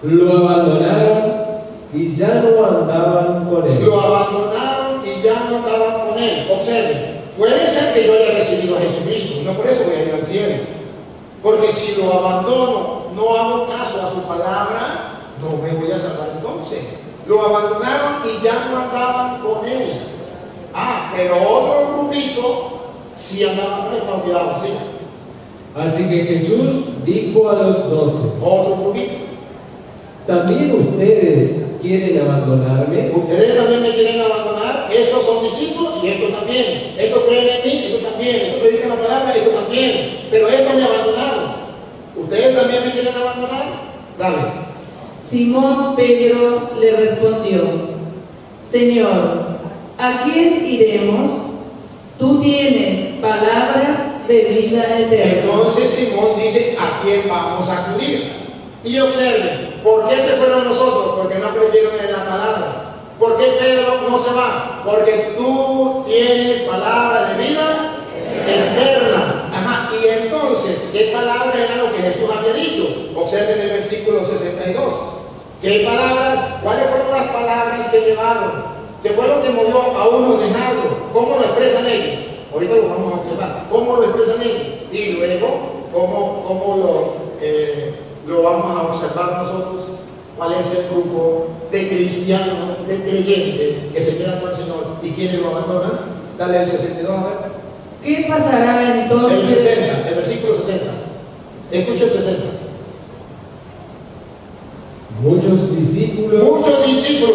lo abandonaron y ya no andaban con él. Lo abandonaron y ya no andaban con él. Observen, puede ser que yo haya recibido a Jesucristo, no por eso voy a ir al cielo. Porque si lo abandono, no hago caso a su palabra, no me voy a salvar entonces. Lo abandonaron y ya no andaban con él. Pero otro grupito sí andaban con él, no, cuidado, sí. Así que Jesús dijo a los 12, Otro grupito. ¿también ustedes quieren abandonarme? Ustedes también me quieren abandonar. Estos son discípulos y estos también. Estos creen en mí, estos también. Estos predican la palabra, estos también. Pero estos me abandonaron. ¿Ustedes también me quieren abandonar? Dale. Simón Pedro le respondió: Señor, ¿a quién iremos? Tú tienes palabras de vida eterna. Entonces Simón dice: ¿a quién vamos a acudir? Y observen, ¿por qué se fueron nosotros? Porque no creyeron en la palabra. ¿Por qué Pedro no se va? Porque tú tienes palabra de vida eterna. Y entonces, ¿qué palabra era lo que Jesús había dicho? Observen el versículo 62. ¿Qué palabras? ¿Cuáles fueron las palabras que llevaron? ¿Qué fue lo que movió a uno a dejarlo? ¿Cómo lo expresan ellos? Ahorita lo vamos a observar. ¿Cómo lo expresan ellos? Y luego, ¿cómo lo vamos a observar nosotros? ¿Cuál es el grupo de cristianos, de creyentes que se quedan con el Señor y quienes lo abandonan? Dale el 62 a ver. ¿Qué pasará El entonces? 60, el versículo 60. Escucha el 60. Muchos discípulos,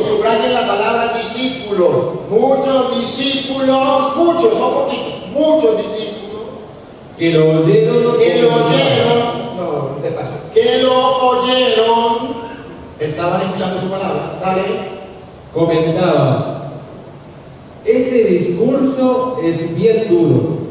subrayen la palabra discípulos. Muchos discípulos, muchos, no poquitos, muchos discípulos que lo oyeron, que lo oyeron, estaban escuchando su palabra. Dale. comentaban: este discurso es bien duro.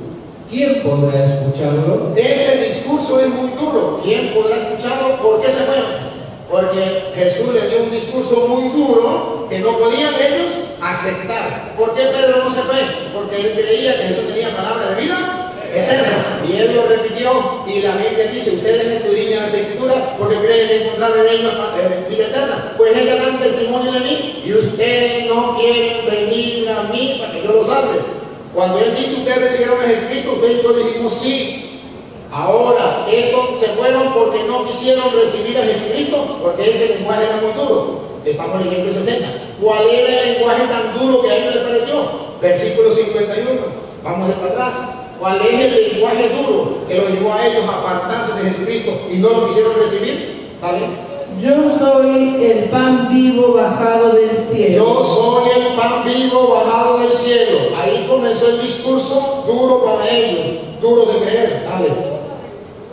¿Quién podrá escucharlo? Este discurso es muy duro. ¿Quién podrá escucharlo? ¿Por qué se fueron? Porque Jesús les dio un discurso muy duro que no podían ellos aceptar. ¿Por qué Pedro no se fue? Porque él creía que Jesús tenía palabra de vida eterna. Y él lo repitió. Y la Biblia dice: ustedes escudriñan las Escrituras porque creen encontrar en ellos vida eterna. Pues ellas dan testimonio de mí y ustedes no quieren venir a mí para que yo los salve. Cuando él dice: ustedes recibieron a Jesucristo, ustedes y yo dijimos sí. Ahora, estos se fueron porque no quisieron recibir a Jesucristo, porque ese lenguaje era muy duro. Estamos leyendo el 60. ¿Cuál era el lenguaje tan duro que a ellos les pareció? Versículo 51. Vamos de para atrás. ¿Cuál es el lenguaje duro que los llevó a ellos a apartarse de Jesucristo y no lo quisieron recibir? ¿Está bien? Yo soy el pan vivo bajado del cielo. Yo soy el pan vivo bajado del cielo. Ahí comenzó el discurso duro para ellos, duro de creer. Dale.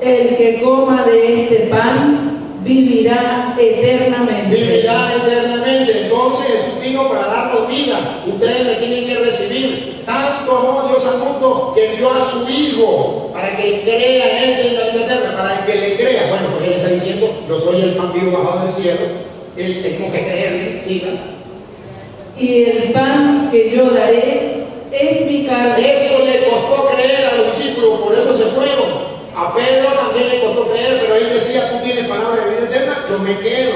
El que coma de este pan vivirá eternamente. Vivirá eternamente. Entonces Jesús vino para darnos vida. Ustedes me tienen que recibir. Tanto amó Dios al mundo que envió a su Hijo para que crea en Él tenga vida eterna, para que le crea. Bueno, pues Él está diciendo: yo soy el pan vivo bajado del cielo. Él tenemos que creerle, siga. Y el pan que yo daré es mi carne. Eso le costó creer a los discípulos, por eso se fueron. A Pedro también le costó creer, pero él decía, tú tienes palabra de vida eterna, yo me quedo,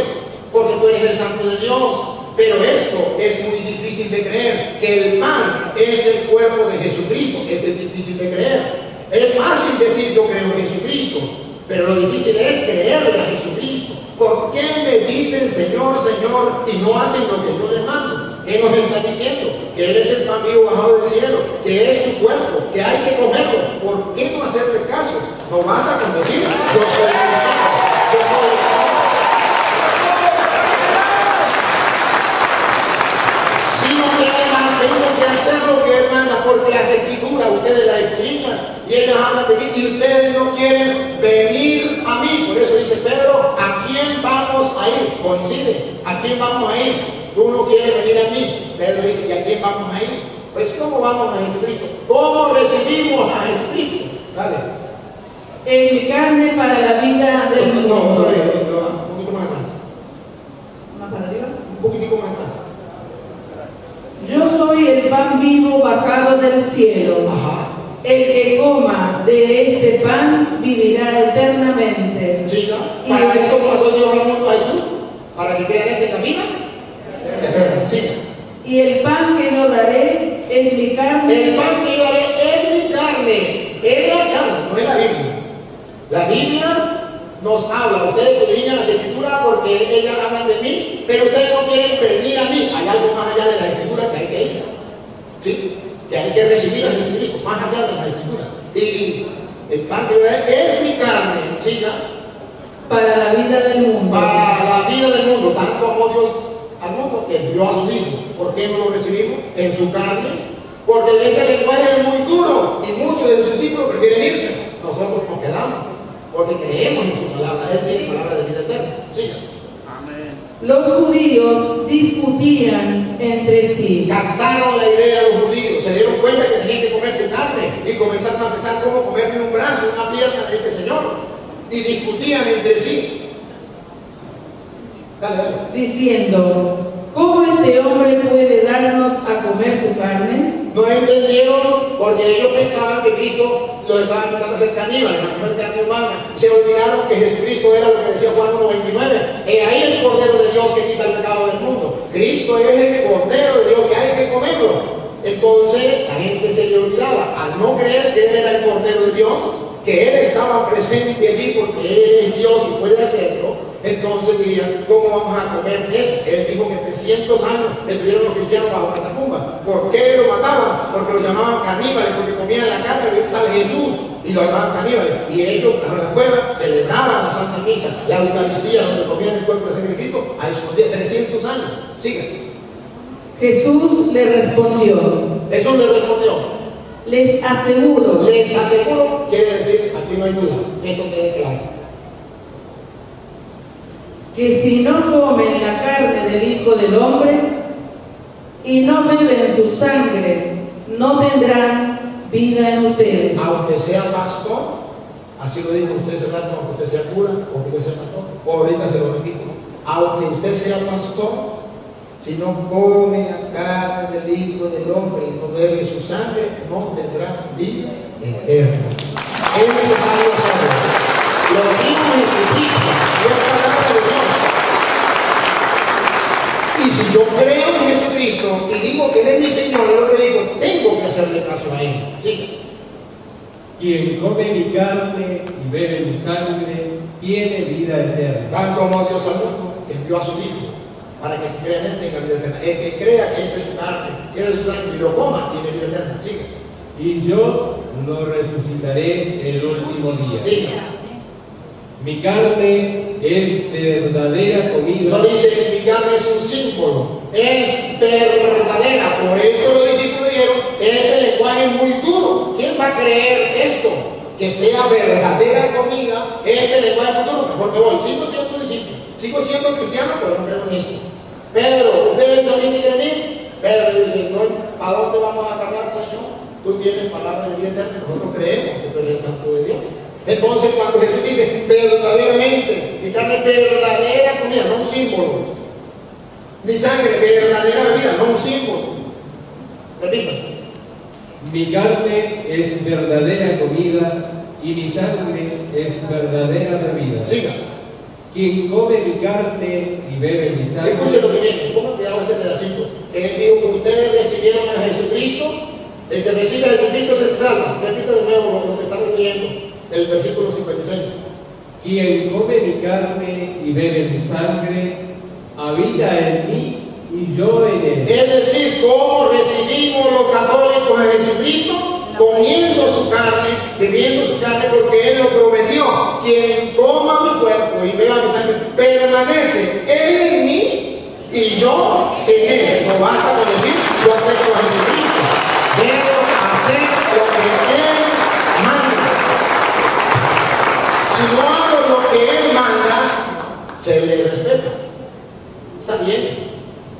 porque tú eres el Santo de Dios. Pero esto es muy difícil de creer, que el pan es el cuerpo de Jesucristo. Esto es difícil de creer. Es fácil decir yo creo en Jesucristo, pero lo difícil es creerle a Jesucristo. ¿Por qué me dicen Señor, Señor y no hacen lo que yo les mando? ¿Qué nos está diciendo? Que Él es el pan vivo bajado del cielo, que es su cuerpo, que hay que comerlo. ¿Por qué no hacerle caso? No basta con decir yo soy cristiano, yo soy. Si no quieren más, tengo que hacer lo que Él manda, porque las escrituras ustedes las escriban y ellas hablan de mí y ustedes no quieren venir a mí. Por eso dice Pedro, ¿a quién vamos a ir? Coincide, ¿a quién vamos a ir? Tú no quieres venir a mí. Pedro dice, ¿y a quién vamos a ir? Pues ¿cómo vamos a Jesucristo? ¿Cómo recibimos a Jesucristo? Dale. En mi carne para la vida del mundo. No, un poquito más atrás. ¿Más para arriba? Un poquitico más atrás. Yo soy el pan vivo bajado del cielo. Ajá. El que coma de este pan vivirá eternamente. Siga. Para eso mandó Dios al mundo a Jesús. Para que crean este camino. Siga. Y el pan que yo daré es mi carne. El pan que yo daré es mi carne. Es la carne, no es la Biblia. La Biblia nos habla. Ustedes adivinan las escrituras porque ellas hablan de mí, pero ustedes no quieren venir a mí. Hay algo más allá de la escritura que hay que ir. ¿Sí? Que hay que recibir a Jesucristo, más allá de la escritura. Y el pan que yo daré es mi carne. Siga. Para la vida del mundo. Para la vida del mundo. Tanto amó Dios al mundo que envió a su Hijo. ¿Por qué no lo recibimos? En su carne. Porque ese lenguaje es muy duro y muchos de sus discípulos prefieren irse. Nosotros nos quedamos porque creemos en su palabra. Él tiene palabra de vida eterna. Siga. Amén. Los judíos discutían entre sí. Captaron la idea de los judíos. Se dieron cuenta que tenían que comer su carne y comenzaron a pensar cómo comerme un brazo, una pierna de este Señor. Y discutían entre sí. Dale, dale. Diciendo, ¿cómo este hombre puede darnos a comer su carne? No entendieron porque ellos pensaban que Cristo lo estaba invitando a ser caníbal, a comer carne humana. Se olvidaron que Jesucristo era lo que decía Juan 1:29. Es ahí el Cordero de Dios que quita el pecado del mundo. Cristo es el Cordero de Dios que hay que comerlo. Entonces la gente se le olvidaba, al no creer que Él era el Cordero de Dios, que Él estaba presente allí porque Él es Dios y puede hacerlo. Entonces dirían, ¿cómo vamos a comer esto? Él dijo que 300 años estuvieron los cristianos bajo catacumba. ¿Por qué lo mataban? Porque lo llamaban caníbales, porque comían la carne de un tal Jesús y lo llamaban caníbales. Y ellos, bajo la cueva, celebraban la Santa Misa, la Eucaristía, donde comían el cuerpo de sangre de Cristo, a esconder 300 años. Sigue. Jesús le respondió. Jesús le respondió. Les aseguro. Les aseguro, quiere decir, aquí no hay duda, esto quede claro. Que si no comen la carne del Hijo del Hombre y no beben su sangre, no tendrán vida en ustedes. Aunque sea pastor, así lo dijo usted ese rato, aunque usted sea cura, aunque usted sea pastor, o ahorita se lo repito, aunque usted sea pastor, si no come la carne del Hijo del Hombre y no bebe su sangre, no tendrá vida eterna. Es necesario hacerlo. Lo dijo Jesucristo, y es palabra de Dios. Y si yo creo en Jesucristo y digo que Él es mi Señor, yo lo que digo, tengo que hacerle caso a Él. Sí. Quien come mi carne y bebe mi sangre tiene vida eterna. Tanto amó Dios al mundo, envió a su Hijo, para que crea en Él tenga vida eterna. El que crea que esa es su carne, que es su sangre y lo coma, tiene vida eterna. Sigue. Y yo lo resucitaré el último día. Sigue. Mi carne es verdadera comida. No dice que mi carne es un símbolo, es verdadera. Por eso los discípulos dijeron, este lenguaje es muy duro. ¿Quién va a creer esto? Que sea verdadera comida, este lenguaje es muy duro. Porque bueno, sigo siendo discípulo, sigo siendo cristiano, pero no creo en esto. Pedro, ¿ustedes saben si quieren ir? Pedro dice, no, ¿a dónde vamos a cargar, Señor? Tú tienes palabra de vida eterna, nosotros creemos que tú eres el Santo de Dios. Entonces cuando Jesús dice verdaderamente, mi carne es verdadera comida, no un símbolo. Mi sangre, verdadera bebida, no un símbolo. Repita. Mi carne es verdadera comida y mi sangre es verdadera bebida. Siga. Quien come mi carne y bebe mi sangre. Escuche lo que viene, pongan cuidado este pedacito. Él dijo que ustedes recibieron a Jesucristo. El que recibe a Jesucristo se salva. Repita de nuevo lo que estamos leyendo, el versículo 56. Quien come mi carne y bebe mi sangre, habita en mí y yo en él. Es decir, cómo recibimos los católicos a Jesucristo, comiendo su carne, bebiendo su carne, porque Él lo prometió. Quien coma mi cuerpo y beba mi sangre, permanece Él en mí y yo en Él. No basta con decir, yo acepto a Jesucristo. Debo hacer lo que Él manda. Si no hago lo que Él manda, se le respeta. Está bien.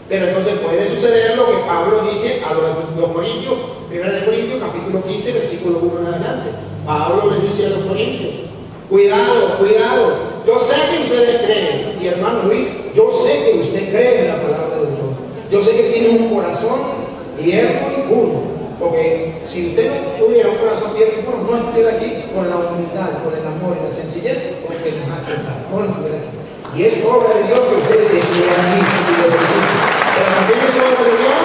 Pero entonces puede suceder lo que Pablo dice a los Corintios, 1 Corintios, capítulo 15, versículo 1 en adelante. Pablo le dice a los Corintios, cuidado, cuidado. Yo sé que ustedes creen, y hermano Luis, yo sé que usted cree en la palabra de Dios. Yo sé que tiene un corazón tierno y puro. Porque si usted no tuviera un corazón tierno y puro, no estuviera aquí con la humildad, con el amor y la sencillez, porque nos ha pesado. No estuviera aquí. Y es obra de Dios que ustedes estuvieran aquí y lo reciben. Pero también es obra de Dios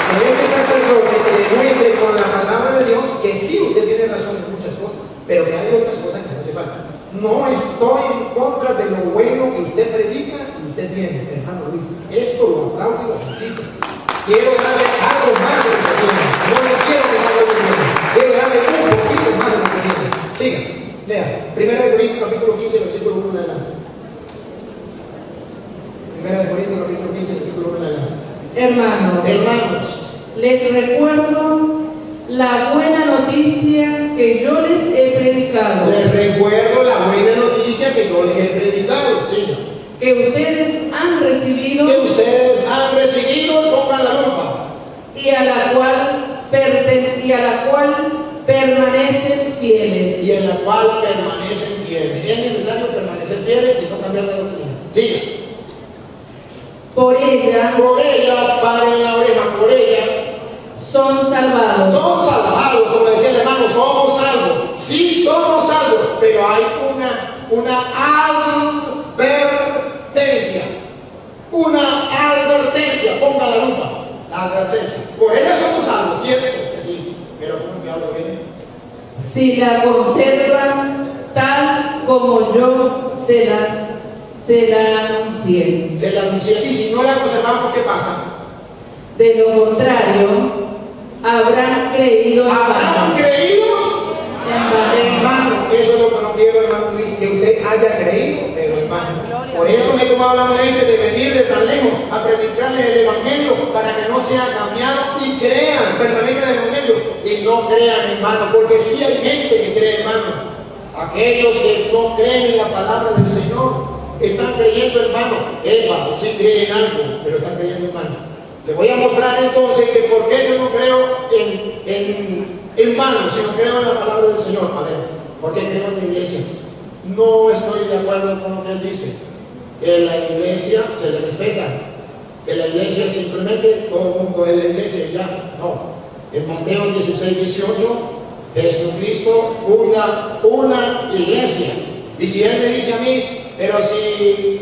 que este sacerdote que demuestre con la palabra de Dios que sí usted tiene razón en muchas cosas, pero que hay otras cosas que no se faltan. No estoy en contra de lo bueno que usted predica y usted tiene, hermano Luis. Esto lo aplaudo y lo felicito. Quiero darle algo más de lo que tiene. No le quiero que no lo tiene. Quiero darle un poquito más de lo que tiene. Siga, lea. 1 Corintios capítulo 15, versículo 1 en adelante. 1 Corintios capítulo 15, versículo 1 en adelante. Hermanos, les recuerdo la buena noticia que yo les he predicado. Les recuerdo la buena noticia que yo les he predicado. Siga. Que ustedes han recibido. Que ustedes han recibido, pongan la lupa. Y a la cual permanecen fieles. Y en la cual permanecen fieles. Es necesario permanecer fieles y no cambiar la doctrina. Siga. Por ella, paren la oreja, por ella son salvados. Son salvados, como decía el hermano, somos salvos. Sí somos salvos, pero hay una advertencia. Una advertencia, ponga la lupa. La advertencia. Por ella somos salvos, ¿cierto? Que sí. Pero ¿cómo que hablo bien? Si la conservan tal como yo se la anuncié. Se la anuncié. Y si no la conservamos, ¿qué pasa? De lo contrario, habrán creído en vano. En vano. Eso es lo que no quiero, hermano Luis, que usted haya creído, pero en vano. Por eso me he tomado la molestia de venir de tan lejos a predicarles el Evangelio para que no sea cambiado y crean, permanezcan en el Evangelio y no crean en vano, porque sí hay gente que cree en vano. Aquellos que no creen en la palabra del Señor están creyendo en vano. Eva sí cree en algo, pero están creyendo en vano. Le voy a mostrar entonces que por qué yo no creo en vano, sino creo en la palabra del Señor. A ver, ¿por qué creo en la iglesia? No estoy de acuerdo con lo que él dice. En la iglesia se le respeta. En la iglesia simplemente todo el mundo es la iglesia y ya. No. En Mateo 16, 18, Jesucristo funda una iglesia. Y si él me dice a mí, pero si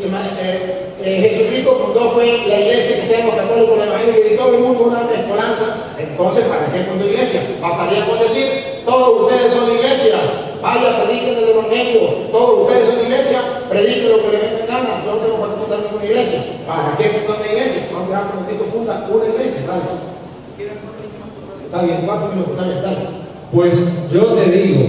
Jesucristo fundó fue la iglesia que seamos católicos, el evangelio y todo el mundo una mezcolanza, entonces ¿para qué fundó iglesia? Bastaría con decir, todos ustedes son iglesia, vaya, prediquen el evangelio, todos ustedes son iglesia, prediquen lo que le venga en gana, yo no tengo para qué fundar ninguna iglesia. ¿Para qué fundó una iglesia? Vamos a ver cómo Cristo funda una iglesia, ¿sabes? Está bien, 4 minutos, está bien, dale. Pues yo te digo,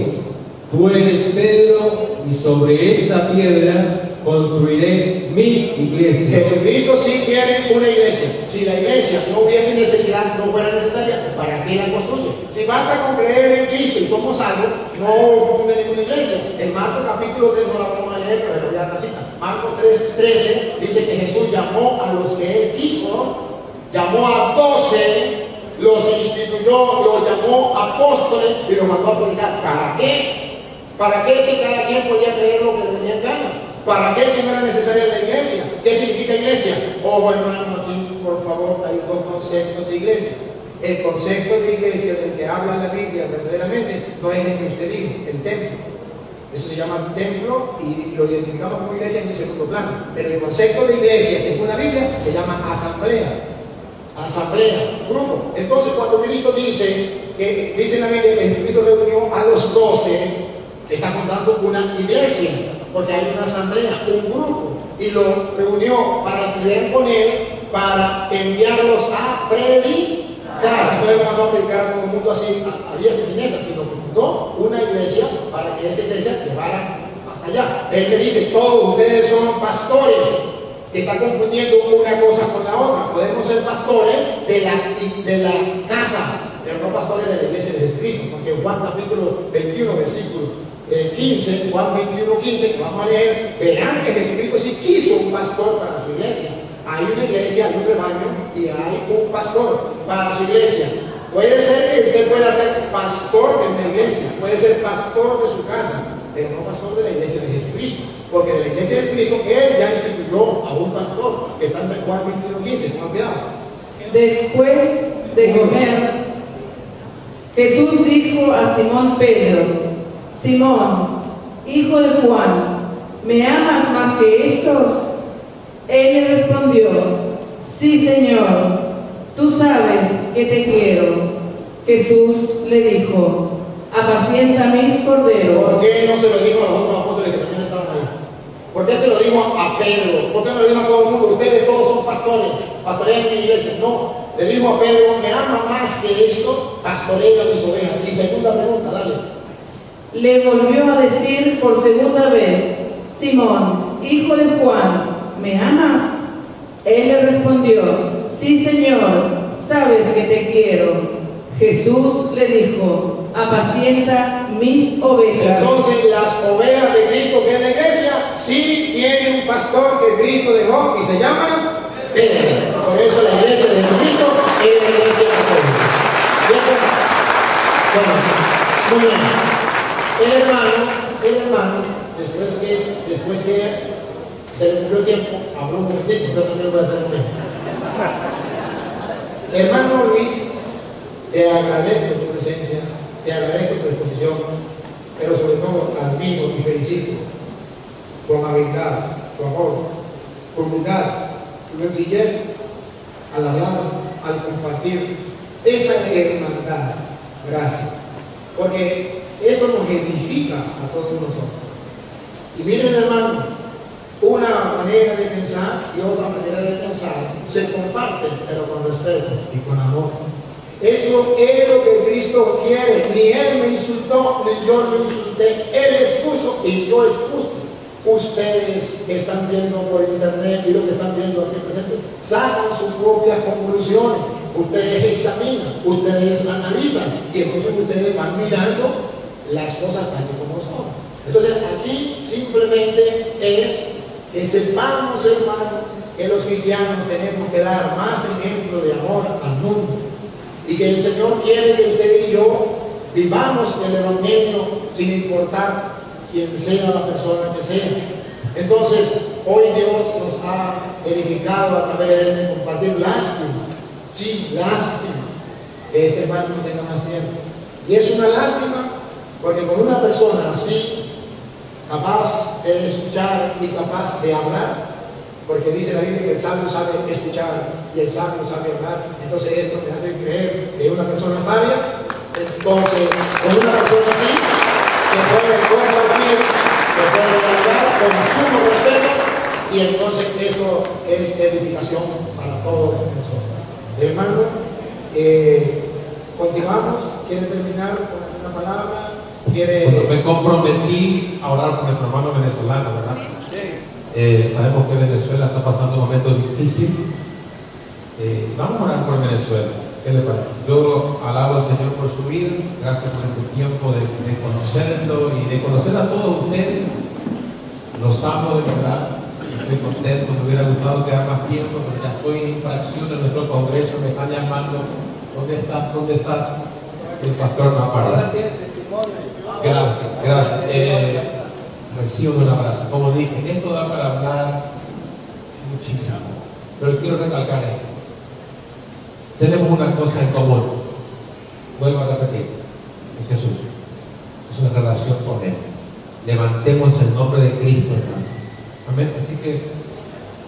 tú eres Pedro, y sobre esta piedra construiré mi iglesia. Jesucristo sí tiene una iglesia. Si la iglesia no hubiese necesidad, no fuera necesaria, ¿para qué la construye? Si basta con creer en Cristo y somos salvos, no funde ninguna iglesia. En Marcos capítulo 3, no la vamos a leer, pero le voy a dar la cita. Marcos 3:13 dice que Jesús llamó a los que él quiso, llamó a 12, los instituyó, los llamó apóstoles y los mandó a predicar. ¿Para qué? ¿Para qué si cada quien podía creer lo que le venía en gana? ¿Para qué si no era necesaria la iglesia? ¿Qué significa iglesia? Ojo, hermano, aquí por favor hay dos conceptos de iglesia. El concepto de iglesia del que habla la Biblia verdaderamente no es el que usted dijo, el templo. Eso se llama templo y lo identificamos como iglesia en un segundo plano. Pero el concepto de iglesia, según la Biblia, se llama asamblea. Asamblea, grupo. Entonces, cuando Cristo dice en la Biblia que Jesucristo reunió a los 12, está fundando una iglesia, porque hay una asamblea, un grupo, y lo reunió para que estuvieran con él, para enviarlos a predicar. No le mandó a predicar a todo el mundo así, a diestra y siniestra, sino que fundó una iglesia para que esa iglesia llevara hasta allá. Él me dice, todos ustedes son pastores. Está confundiendo una cosa con la otra. Podemos ser pastores de la casa, pero no pastores de la iglesia de Jesucristo, porque en Juan capítulo 21, versículo 15, Juan 21, 15, que vamos a leer, verán que Jesucristo sí quiso un pastor para su iglesia. Hay una iglesia, hay un rebaño y hay un pastor para su iglesia. Puede ser que usted pueda ser pastor de una iglesia, puede ser pastor de su casa, pero no pastor de la iglesia de Jesucristo. Porque de la iglesia de Jesucristo, él ya instituyó a un pastor que está en Juan 21, 15, con cuidado. Después de comer, Jesús dijo a Simón Pedro: Simón, hijo de Juan, ¿me amas más que estos? Él le respondió: sí, Señor, tú sabes que te quiero. Jesús le dijo: apacienta mis corderos. ¿Por qué no se lo dijo a los otros apóstoles que también estaban ahí? ¿Por qué se lo dijo a Pedro? ¿Por qué no le dijo a todo el mundo? Ustedes todos son pastores, pastorean mi iglesia. No, le dijo a Pedro: me ama más que esto, pastorea mis ovejas. Y segunda pregunta, dale. Le volvió a decir por segunda vez: Simón, hijo de Juan, ¿me amas? Él le respondió: sí, Señor, sabes que te quiero. Jesús le dijo: apacienta mis ovejas. Entonces las ovejas de Cristo, que es la iglesia, sí tiene un pastor que Cristo dejó y se llama Pedro. Por eso la iglesia de Jesucristo es la iglesia católica. Bueno, muy bien. El hermano, después que se le cumplió el tiempo, habló un poquito, yo también lo voy a hacer un tiempo. Hermano Luis, te agradezco tu presencia, te agradezco tu exposición, pero sobre todo admiro y felicito tu amabilidad, tu amor, tu humildad, tu sencillez al hablar, al compartir esa hermandad. Gracias, porque esto nos edifica a todos nosotros. Y miren, hermano, una manera de pensar y otra manera de pensar se comparten, pero con respeto y con amor. Eso es lo que Cristo quiere. Ni Él me insultó, ni yo me insulté. Él expuso y yo expuse. Ustedes que están viendo por internet y lo que están viendo aquí presente, sacan sus propias conclusiones. Ustedes examinan, ustedes analizan y entonces ustedes van mirando las cosas tal y como son. Entonces aquí simplemente es que sepamos, hermano, que los cristianos tenemos que dar más ejemplo de amor al mundo. Y que el Señor quiere que usted y yo vivamos el Evangelio sin importar quién sea la persona que sea. Entonces, hoy Dios nos ha edificado a través de compartir lástima. Sí, lástima que este hermano no tenga más tiempo. Y es una lástima porque con una persona así, capaz de escuchar y capaz de hablar, porque dice la Biblia que el sabio sabe escuchar y el sabio sabe hablar. Entonces esto me hace creer que una persona sabia. Entonces, con una persona así se puede compartir, se puede hablar con sumo respeto, y entonces esto es edificación para todos nosotros. Hermano, continuamos. ¿Quiere terminar con alguna palabra? Bueno, me comprometí a orar por nuestro hermano venezolano, ¿verdad? Sabemos que Venezuela está pasando un momento difícil. Vamos a orar por Venezuela. ¿Qué le parece? Yo alabo al Señor por su vida. Gracias por este tiempo de conocerlo y de conocer a todos ustedes. Los amo de verdad. Estoy contento. Me hubiera gustado quedar más tiempo, pero ya estoy en infracción en nuestro congreso. Me están llamando. ¿Dónde estás? ¿Dónde estás? El pastor no aparece. Gracias, gracias. reciban un abrazo. Como dije, esto da para hablar muchísimo, pero quiero recalcar esto. Tenemos una cosa en común, vuelvo a repetir, es Jesús, es una relación con Él. Levantemos el nombre de Cristo, hermano. Amén. Así que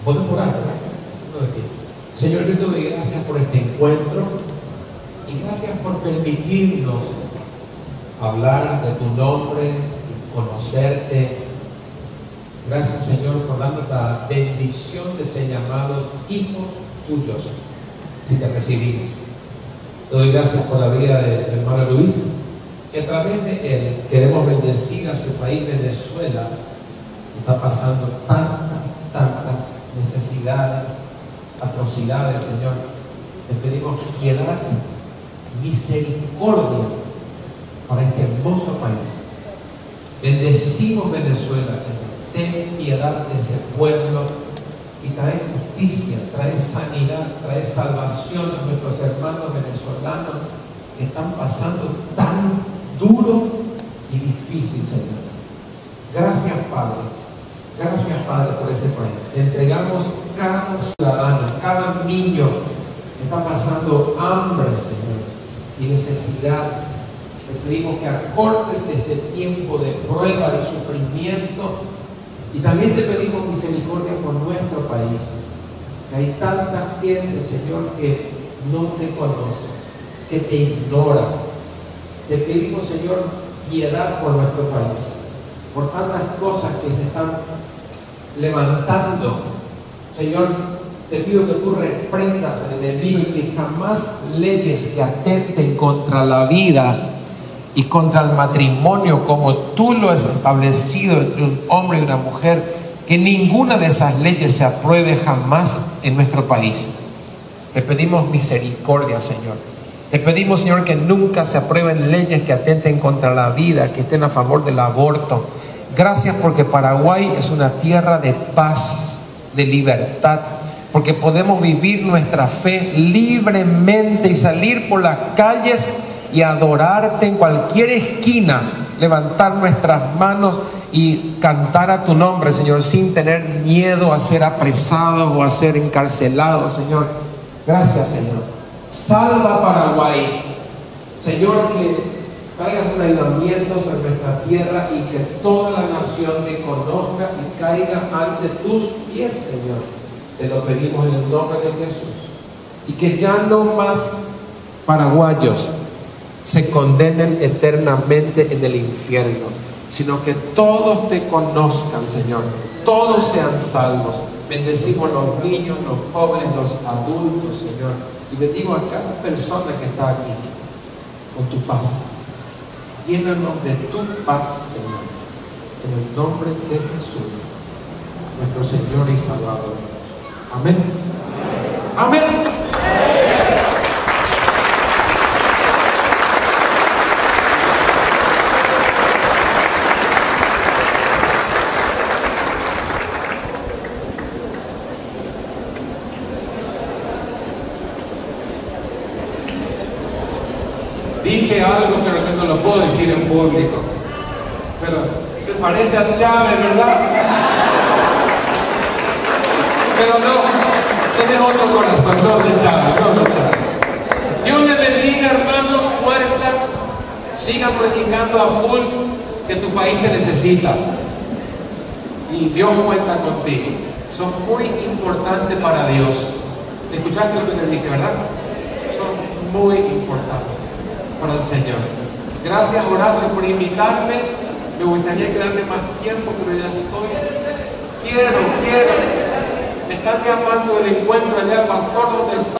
podemos orar, ¿verdad? Señor, yo te doy gracias por este encuentro y gracias por permitirnos hablar de tu nombre, conocerte. Gracias, Señor, por darnos la bendición de ser llamados hijos tuyos, si te recibimos. Te doy gracias por la vida del hermano Luis, que a través de él queremos bendecir a su país, Venezuela, que está pasando tantas necesidades, atrocidades, Señor. Te pedimos piedad, misericordia para este hermoso país. Bendecimos Venezuela, Señor. Ten piedad de ese pueblo y trae justicia, trae sanidad, trae salvación a nuestros hermanos venezolanos que están pasando tan duro y difícil, Señor. Gracias, Padre. Gracias, Padre, por ese país. Entregamos cada ciudadano, cada niño que está pasando hambre, Señor, y necesidades. Te pedimos que acortes este tiempo de prueba, de sufrimiento, y también te pedimos misericordia por nuestro país. Que hay tanta gente, Señor, que no te conoce, que te ignora. Te pedimos, Señor, piedad por nuestro país, por tantas cosas que se están levantando. Señor, te pido que tú reprendas al enemigo y que jamás leyes que atenten contra la vida y contra el matrimonio, como tú lo has establecido entre un hombre y una mujer, que ninguna de esas leyes se apruebe jamás en nuestro país. Te pedimos misericordia, Señor. Te pedimos, Señor, que nunca se aprueben leyes que atenten contra la vida, que estén a favor del aborto. Gracias porque Paraguay es una tierra de paz, de libertad, porque podemos vivir nuestra fe libremente y salir por las calles y adorarte en cualquier esquina, levantar nuestras manos y cantar a tu nombre, Señor, sin tener miedo a ser apresados o a ser encarcelados, Señor. Gracias, Señor. Salva a Paraguay, Señor, que traigas un avivamiento sobre nuestra tierra y que toda la nación te conozca y caiga ante tus pies, Señor. Te lo pedimos en el nombre de Jesús. Y que ya no más paraguayos se condenen eternamente en el infierno, sino que todos te conozcan, Señor, todos sean salvos. Bendecimos los niños, los jóvenes, los adultos, Señor, y bendigo a cada persona que está aquí con tu paz. Llénanos de tu paz, Señor, en el nombre de Jesús, nuestro Señor y Salvador. Amén. Amén. Dije algo, pero que no lo puedo decir en público. Pero se parece a Chávez, ¿verdad? Pero no, tienes otro corazón, no de Chávez, no de Chávez. Dios les bendiga, hermanos, fuerza. Sigan predicando a full, que tu país te necesita. Y Dios cuenta contigo. Son muy importantes para Dios. ¿Escuchaste lo que te dije, verdad? Son muy importantes para el Señor. Gracias, Horacio, por invitarme. Me gustaría quedarme más tiempo, pero ya estoy. Quiero. Me están llamando del encuentro allá, pastor, donde está.